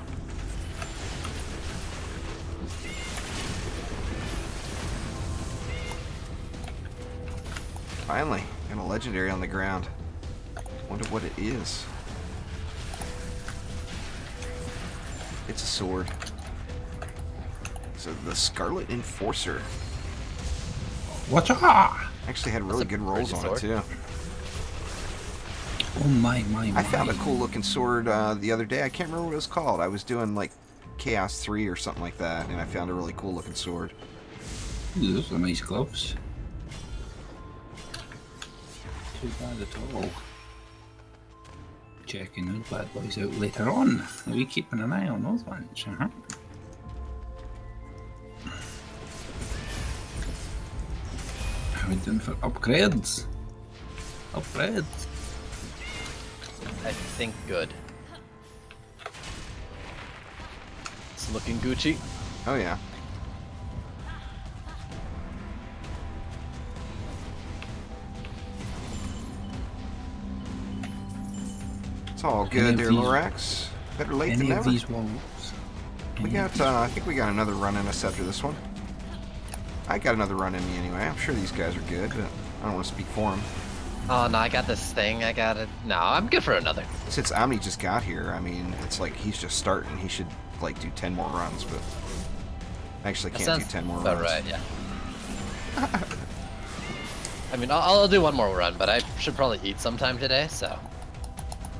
Finally, got a legendary on the ground. Wonder what it is. It's a sword. So the Scarlet Enforcer. What's up? Actually had really good rolls on it too. Oh my. I found a cool looking sword the other day. I can't remember what it was called. I was doing like Chaos 3 or something like that, and I found a really cool looking sword. Ooh, those are nice gloves. too bad at all. Checking those bad boys out later on. Are we keeping an eye on those ones? How are we doing for upgrades? Upgrades. I think good. It's looking Gucci. Oh yeah. It's all good there, Lorax. Better late than Any of never. these walls? We got, I think we got another run in us after this one. I got another run in me anyway. I'm sure these guys are good, but I don't want to speak for them. Oh no, I got this thing. I got it. No, I'm good for another. Since Omni just got here, I mean, it's like he's just starting. He should like do 10 more runs, but I actually can't do 10 more runs. About right, yeah. I mean, I'll do one more run, but I should probably eat sometime today, so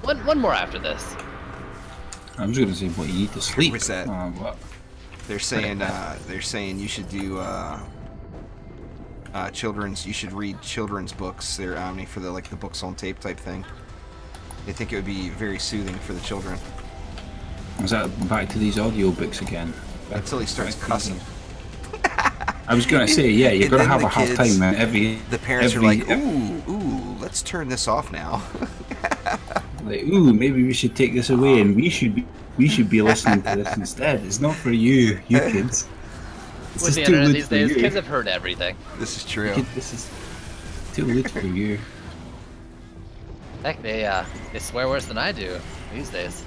one more after this. I was gonna say, what, you need to sleep? What's that? What? They're saying you should do children's. You should read children's books. They're Omni for the the books on tape type thing. They think it would be very soothing for the children. Is that back to these audiobooks again? Until he starts cussing. I was gonna say, yeah, you're And gonna then have the a hard kids- time, man. The parents are like, ooh, let's turn this off now. Like, ooh, maybe we should take this away, and we should be listening to this instead. It's not for you kids. This With is the too internet late these for days, you. kids have heard everything. This is true. This is too late for you. Heck, they swear worse than I do these days.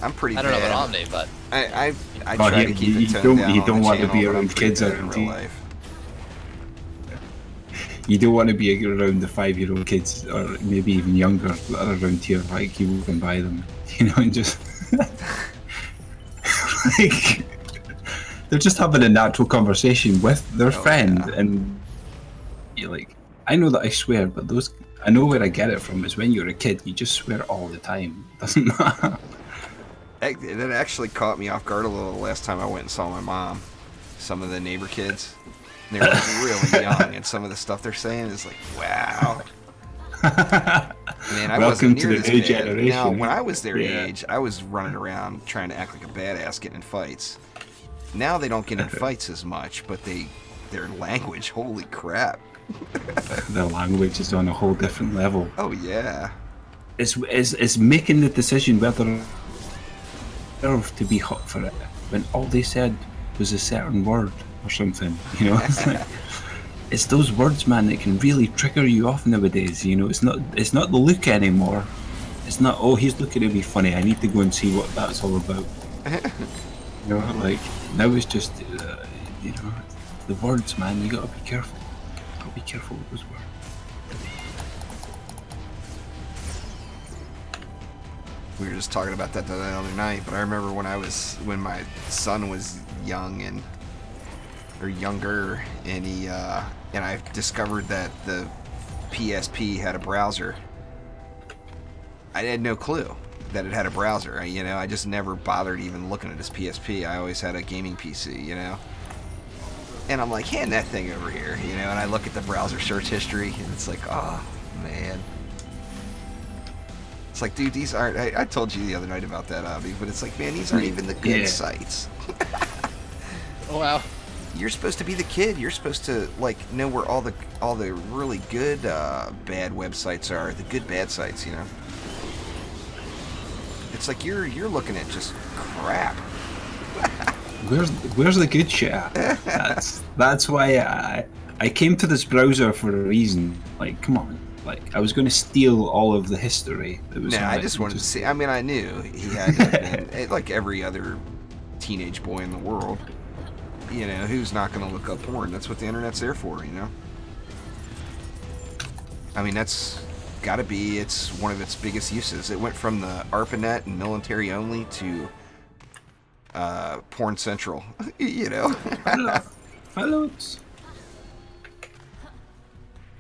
I'm pretty I don't know bad. about Omni, but I But try you- to keep you the tone don't- down you on don't the want to channel, be but I'm around pretty kids bad out in in real tea. life. You don't want to be around the 5-year-old kids, or maybe even younger, that are around here, like, you walking by them, and just like they're just having a natural conversation with their friend, yeah. and you're like, I know that I swear, but I know where I get it from. Is when you're a kid, you just swear all the time. It doesn't matter. It actually caught me off guard a little the last time I went and saw my mom. Some of the neighbor kids, they're like really young, and some of the stuff they're saying is like, wow. Man, I Welcome wasn't to near the this new bad. generation. Now, when I was their Yeah. age, I was running around trying to act like a badass, getting in fights. Now they don't get in fights as much, but their language, holy crap. The language is on a whole different level. Oh yeah. It's making the decision whether to be hot for it when all they said was a certain word or something. It's like, it's those words, man, that can really trigger you off nowadays. It's not the look anymore. It's not, oh, he's looking at me funny, I need to go and see what that's all about. Like, now it's just the words, man. You gotta be careful. Be careful with those words. We were just talking about that the other night, but I remember when my son was young or younger, and and I discovered that the PSP had a browser. I had no clue that it had a browser. I just never bothered even looking at his PSP. I always had a gaming PC, And I'm like, hand that thing over here, and I look at the browser search history, and it's like, oh, man. It's like, dude, these aren't... I told you the other night about that, Abby, but it's like, man, these aren't even the good sites. oh wow. You're supposed to be the kid. You're supposed to, know where all the really good, bad websites are. The good, bad sites, It's like you're looking at just crap. Where's the good shit at? That's why I came to this browser for a reason. Like, come on. Like, I was going to steal all of the history that was on I it. just wanted to see. I mean, I knew he had to have been, like every other teenage boy in the world. Who's not going to look up porn? That's what the internet's there for, I mean, that's got to be, it's one of its biggest uses. It went from the ARPANET and military only to Porn Central, Fellows.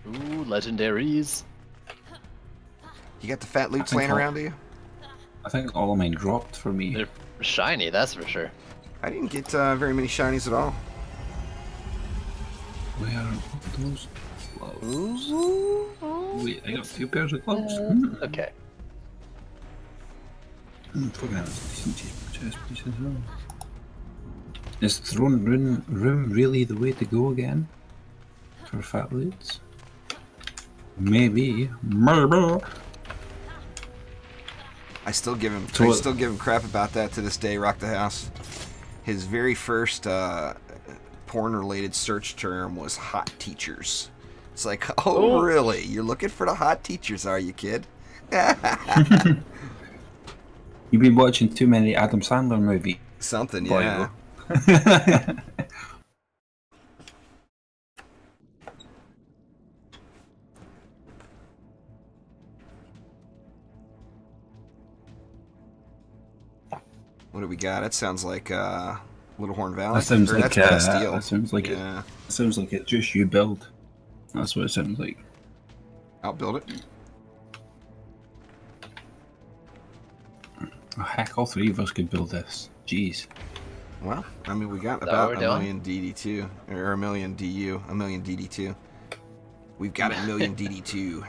Ooh, legendaries. You got the fat loots laying around, do you? I think all of mine dropped for me. They're shiny, that's for sure. I didn't get very many shinies at all. Where are those? gloves. Wait, I got 2 pairs of gloves? Okay. Fucking hell, that's a decent chest piece as well. Is throne room really the way to go again? For fat loots? Maybe. Maybe. I still give him crap about that to this day. Rock the House. His very first porn-related search term was hot teachers. It's like, oh, really? You're looking for the hot teachers, are you, kid? You've been watching too many Adam Sandler movies. Something, yeah. What do we got? That sounds like Little Horn Valley. That sounds like Bastille. That sounds like yeah. It sounds like it's just you build. That's what it sounds like. I'll build it. Oh, heck, all 3 of us could build this. Jeez. Well, I mean, we got about a million DD2, or a million DU, a million DD2. We've got a million DD2.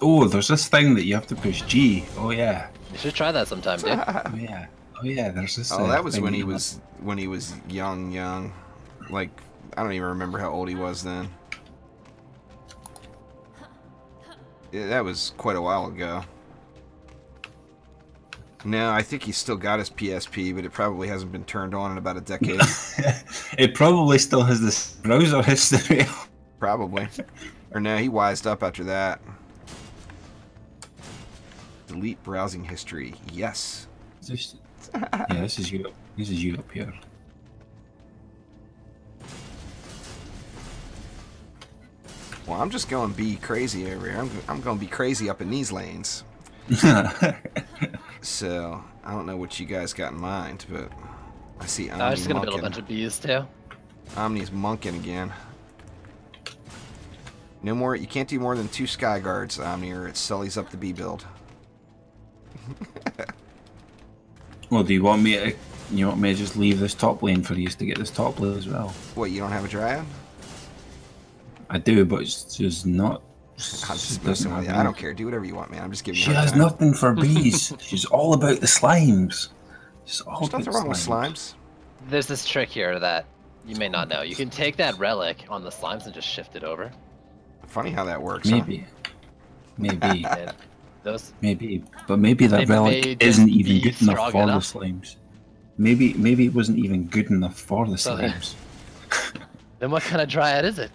Oh, there's this thing that you have to push G. Oh yeah. You should try that sometime, dude. Oh yeah. Oh yeah. There's this. Oh, that was when he was young. Like, I don't even remember how old he was then. Yeah, that was quite a while ago. No, I think he's still got his PSP, but it probably hasn't been turned on in about a decade. It probably still has this browser history. Probably. Or no, he wised up after that. Delete browsing history. Yes. Yeah, this is you. This is you up here. Well, I'm just going to be crazy over here. I'm going to be crazy up in these lanes. So, I don't know what you guys got in mind, but I see Omni I was just going to build a monking. bunch of bees, too. Omni's monking again. No more. You can't do more than 2 sky guards, Omni, or it sullies up the bee build. Well, do you want me to? You want me to just leave this top lane for you to get this top lane as well? What? You don't have a dryad? I do, but it's just not. I'm just messing with you. I don't care. Do whatever you want, man. I'm just giving you. She has nothing for bees. She's all about the slimes. There's nothing wrong with slimes. There's this trick here that you may not know. You can take that relic on the slimes and just shift it over. Funny how that works. Maybe. Huh? Maybe. Those. Maybe. But maybe that relic isn't even good enough for the slimes. Maybe it wasn't even good enough for the slimes. Then what kind of dryad is it?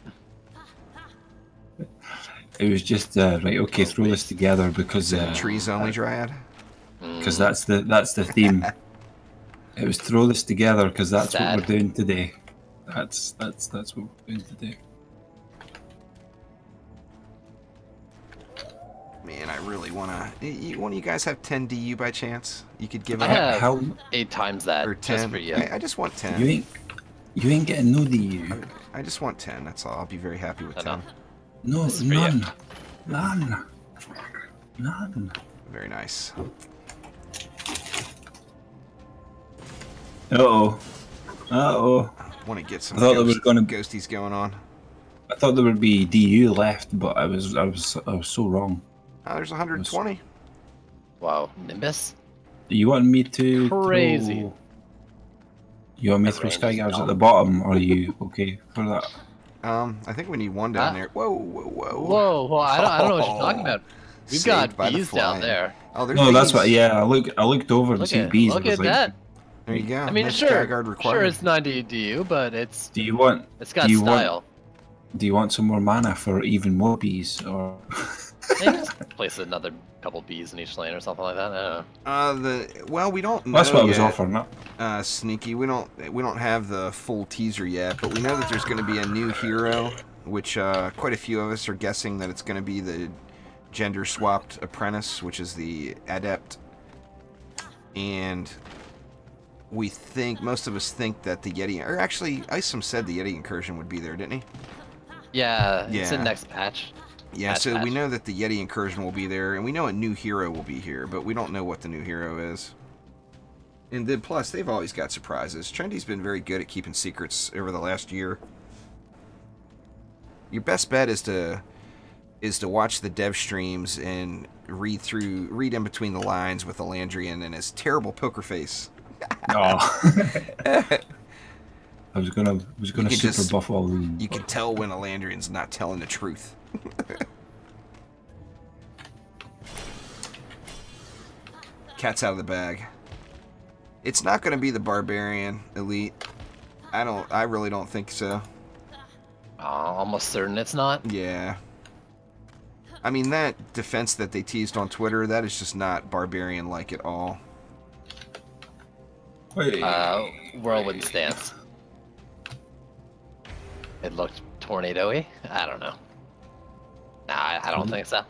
It was just right. Okay, throw this together because trees only dryad. Because that's the theme. It was throw this together because that's what we're doing today. That's what we're doing today. Man, I really wanna. One of you guys have 10 DU by chance? You could give it. I have 8 times that. Or 10 just for you. I just want 10. You ain't getting no DU. I just want 10. That's all. I'll be very happy with 10. No, none. Very nice. Uh-oh. Uh-oh. I want to get some ghosties going on. I thought there would be DU left, but I was so wrong. Oh, there's 120. Wow, Nimbus? Do you want me to crazy? You want me to throw sky guards at the bottom, or are you okay for that? I think we need one down there. Whoa. Whoa, I don't know what you're talking about. We've got bees down there. Oh, there's no, bees. That's what. Yeah, I looked over to see bees. Look at that. There you go. I mean, sure, it's 90 DU, but it's. It's got style. Do you want some more mana for even more bees, or? Maybe just place another couple bees in each lane or something like that. I don't know. Well, we don't know that's what yet. I was offering. Sneaky. We don't have the full teaser yet, but we know that there's going to be a new hero, which quite a few of us are guessing that it's going to be the gender swapped apprentice, which is the adept, and most of us think that the Yeti, or actually, Isom said the Yeti incursion would be there, didn't he? Yeah, it's in next patch. Yeah, so we know that the Yeti incursion will be there, and we know a new hero will be here, but we don't know what the new hero is. And then plus, they've always got surprises. Trendy's been very good at keeping secrets over the last year. Your best bet is to watch the dev streams and read in between the lines with Elandrian and his terrible poker face. Oh. I was gonna super buff all the. You can tell when Elandrian's not telling the truth. Cat's out of the bag. It's not going to be the Barbarian Elite. I really don't think so. Almost certain it's not. Yeah. I mean, that defense that they teased on Twitter, that is just not Barbarian-like at all. Whirlwind stance. It looked tornado-y? I don't know. Nah, I don't think so.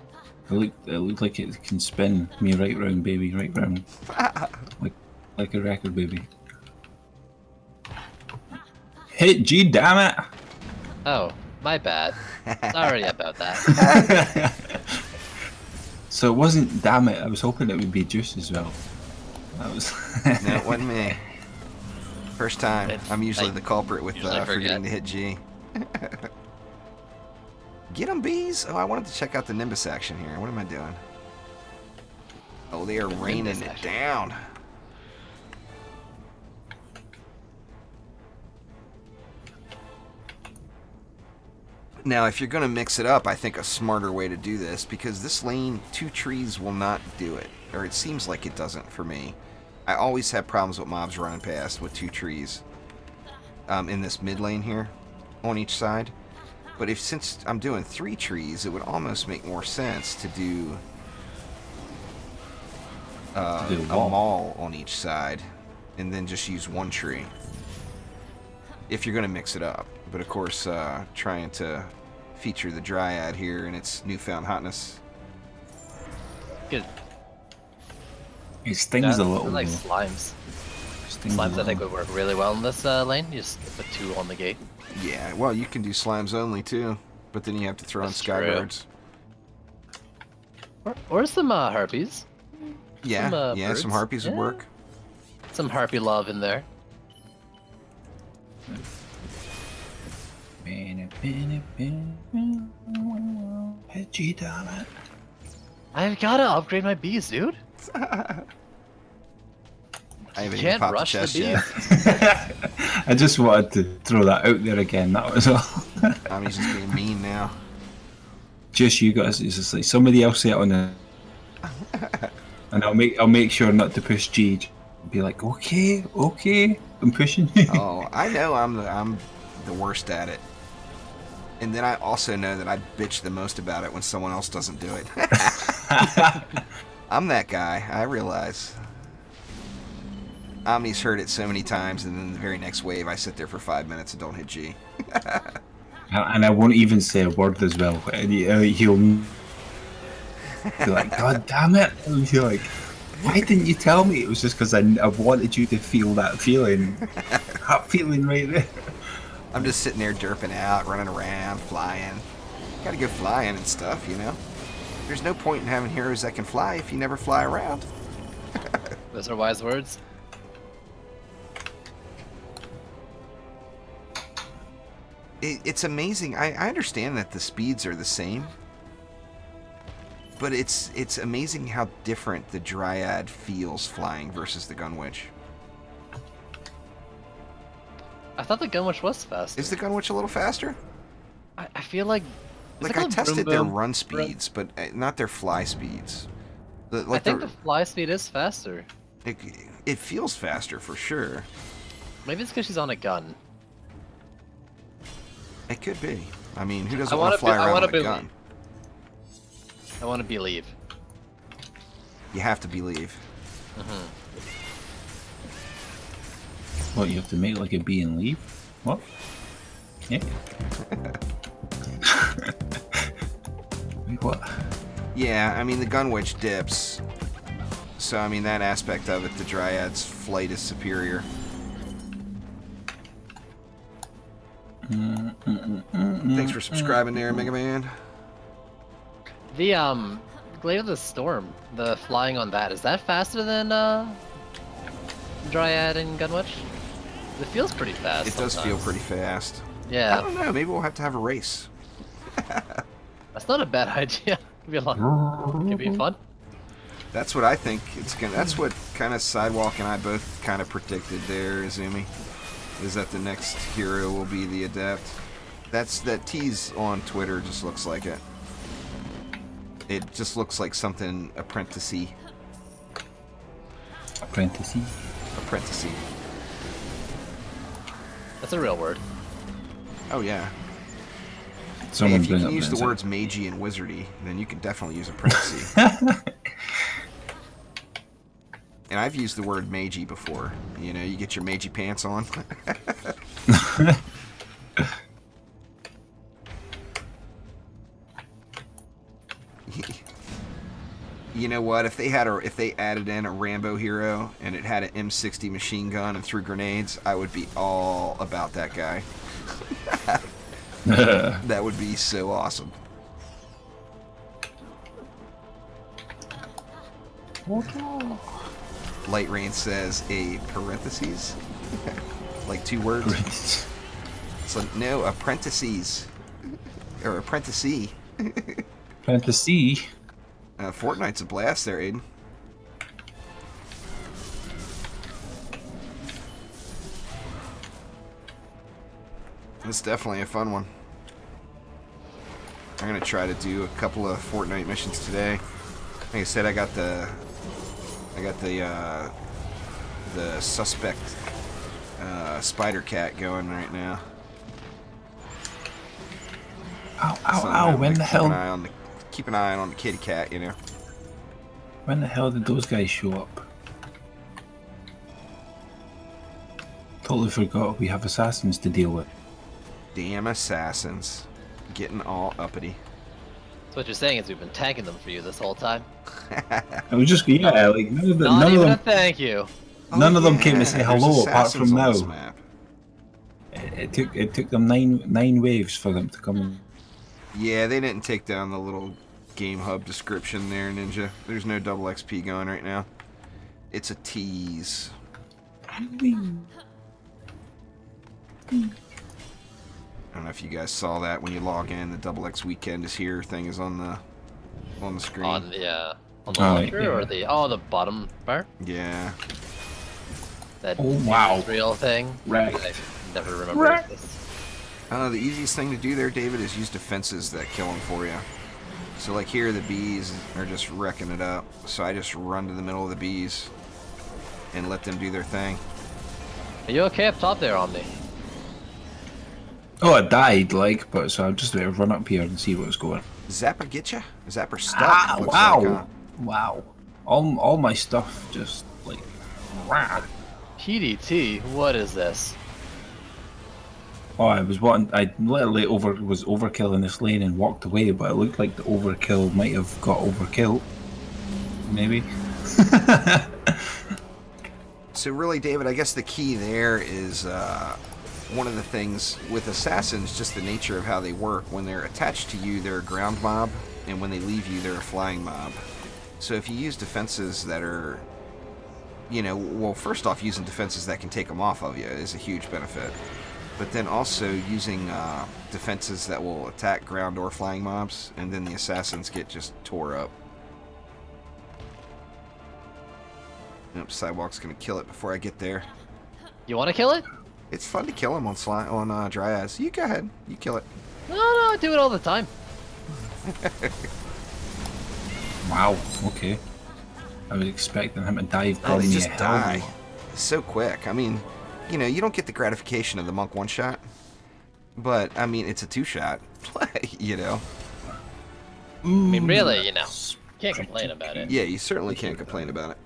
It looked like it can spin me right round, baby, right round. like a record, baby. Hit G, damn it! Oh, my bad. Sorry about that. So it wasn't damn it, I was hoping it would be Juice as well. That was... No, it wasn't me. First time. I'm usually the culprit with forgetting to hit G. Get them, bees! Oh, I wanted to check out the Nimbus action here. What am I doing? Oh, they are raining it down. Now, if you're going to mix it up, I think a smarter way to do this, because this lane, 2 trees will not do it. Or it seems like it doesn't for me. I always have problems with mobs running past with 2 trees in this mid lane here on each side. But since I'm doing 3 trees, it would almost make more sense to do a mall on each side and then just use 1 tree if you're going to mix it up. But of course, trying to feature the Dryad here and its newfound hotness. Good. It stings a little. Like slimes. Slimes I think would work really well in this lane. You just put 2 on the gate. Yeah, well, you can do slimes only too, but then you have to throw in Skyguards. Or some harpies. Yeah, birds. some harpies would work. Some harpy love in there. Gee, damn it. I've gotta upgrade my bees, dude. I haven't You even can't popped the rush the chest bees. yet. I just wanted to throw that out there again, that was all. I'm just being mean now. Just you guys, it's just like somebody else say it on the... And I'll make sure not to push G. Be like, okay, I'm pushing you. Oh, I know I'm the worst at it. And then I also know that I bitch the most about it when someone else doesn't do it. I'm that guy, I realize. Omni's heard it so many times, and then the very next wave I sit there for 5 minutes and don't hit G. And I won't even say a word as well. And he'll be like, God damn it. And he'll like, why didn't you tell me? It was just because I wanted you to feel that feeling. That feeling right there. I'm just sitting there derping out, running around, flying. Gotta go flying and stuff, you know? There's no point in having heroes that can fly if you never fly around. Those are wise words. It's amazing. I understand that the speeds are the same. But it's amazing how different the Dryad feels flying versus the Gunwitch. I thought the Gunwitch was faster. Is the Gunwitch a little faster? I feel like... Like, I tested their run speeds, but not their fly speeds. I think the fly speed is faster. It feels faster, for sure. Maybe it's because she's on a gun. It could be. I mean, who doesn't want to fly around with a gun? I want to believe. You have to believe. Mm-hmm. What, you have to make like a bee and leave? What? Yeah. Wait, what? Yeah, I mean, the Gunwitch dips. So, I mean, that aspect of it, the Dryad's flight is superior. Thanks for subscribing there, Mega Man. The Glade of the Storm, the flying on that, is that faster than Dryad and Gunwitch? It feels pretty fast. It does sometimes. feel pretty fast. Yeah. I don't know. Maybe we'll have to have a race. That's not a bad idea. Could be a lot. Could be fun. That's what I think it's gonna. That's what kind of Sidewalk and I both kind of predicted there, Izumi. Is that the next hero will be the Adept? That tease on Twitter just looks like it. It just looks like something apprenticey. Apprenticey. Apprenticey. That's a real word. Oh yeah. Someone Hey, if you bring can up use the Vincent. words magey and wizardy, then you can definitely use apprenticey. And I've used the word magey before. You know, you get your magey pants on. You know what? If they added in a Rambo hero and it had an M60 machine gun and threw grenades, I would be all about that guy. That would be so awesome. Light Rain says a parentheses, like 2 words. So no, apprentices or apprenticee. Apprenticey. Fortnite's a blast there, Aiden. It's definitely a fun one. I'm gonna try to do a couple of Fortnite missions today. Like I said, I got the suspect spider cat going right now. Ow, So ow, I'm ow, gonna when the hell... keep an eye on the kitty cat, you know. When the hell did those guys show up? Totally forgot we have assassins to deal with. Damn assassins. Getting all uppity. So what you're saying is we've been tagging them for you this whole time. It was just, yeah, like, none of Not even a them, thank you. none of them yeah, came to say there's hello apart assassins from on now. this map. It took them nine waves for them to come in. Yeah, they didn't take down the little game hub description there, Ninja. There's no double XP going right now. It's a tease. I don't know if you guys saw that when you log in. The double X weekend is here thing is on the screen. On the Oh, launcher yeah. or the the bottom part? Yeah. That Oh, wow. real thing. Right. I never remember this. The easiest thing to do there, David, is use defenses that kill them for you. So like here, the bees are just wrecking it up. So I just run to the middle of the bees and let them do their thing. Are you okay up top there, Omni? Oh, I died, like, but so I'm just about to run up here and see what's going. Zapper get ya? Zapper stuck. Ah, looks wow, like, huh? wow! All my stuff just like, rah. PDT, what is this? Oh, I literally was overkill in this lane and walked away, but it looked like the overkill might have got overkill. Maybe. So really, David, I guess the key there is one of the things with assassins, just the nature of how they work. When they're attached to you, they're a ground mob, and when they leave you, they're a flying mob. So if you use defenses that are, you know, well, first off, using defenses that can take them off of you is a huge benefit. But then also using defenses that will attack ground or flying mobs, and then the assassins get just tore up. Nope, Sidewalk's gonna kill it before I get there. You want to kill it? It's fun to kill him on Dryads. You go ahead, you kill it. No, I do it all the time. Wow. Okay. I was expecting him to dive Oh, down they me just a hell. die so quick. I mean, you know, you don't get the gratification of the monk one shot, but I mean, it's a 2-shot. You know. I mean, really, you know, can't complain about it. Yeah, you certainly can't complain about it.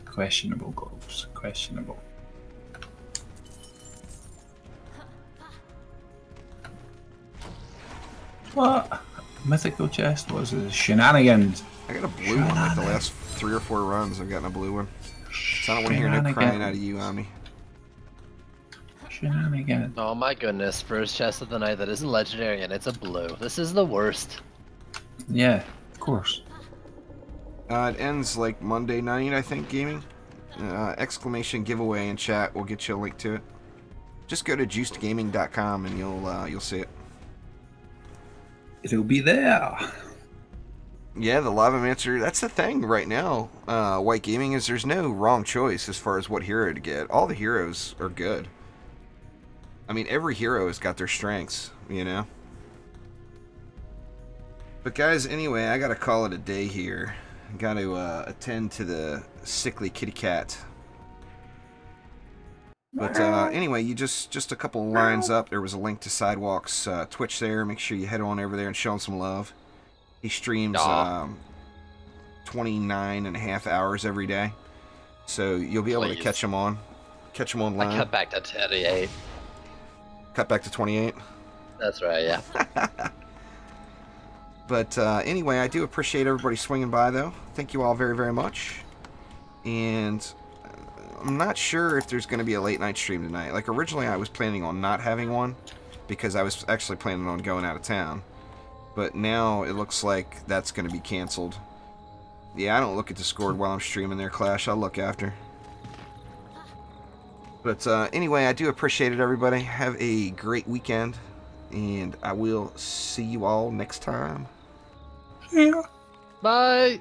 Questionable goals. Questionable. What? Mythical chest? What is it? Shenanigans. I got a blue one like the last 3 or 4 runs. I've gotten a blue one. So I don't want to hear no crying out of you, Omni. Shenanigans. Oh my goodness, first chest of the night that isn't legendary and it's a blue. This is the worst. Yeah, of course. It ends like Monday night, I think, gaming. exclamation giveaway in chat. We'll get you a link to it. Just go to juicedgaming.com and you'll see it. It'll be there. Yeah, the Lavamancer, that's the thing right now. White Gaming is there's no wrong choice as far as what hero to get. All the heroes are good. I mean, every hero has got their strengths, you know? But guys, anyway, I gotta call it a day here. I gotta attend to the sickly kitty cat. But anyway, you just a couple lines up. There was a link to Sidewalk's Twitch there. Make sure you head on over there and show him some love. He streams 29.5 hours every day. So you'll be able to catch him on online. I cut back to 28. Cut back to 28? That's right, yeah. But anyway, I do appreciate everybody swinging by, though. Thank you all very, very much. And I'm not sure if there's going to be a late night stream tonight. Like, originally I was planning on not having one because I was actually planning on going out of town. But now it looks like that's going to be canceled. Yeah, I don't look at Discord while I'm streaming there, Clash. I'll look after. But anyway, I do appreciate it, everybody. Have a great weekend. And I will see you all next time. Yeah. Bye.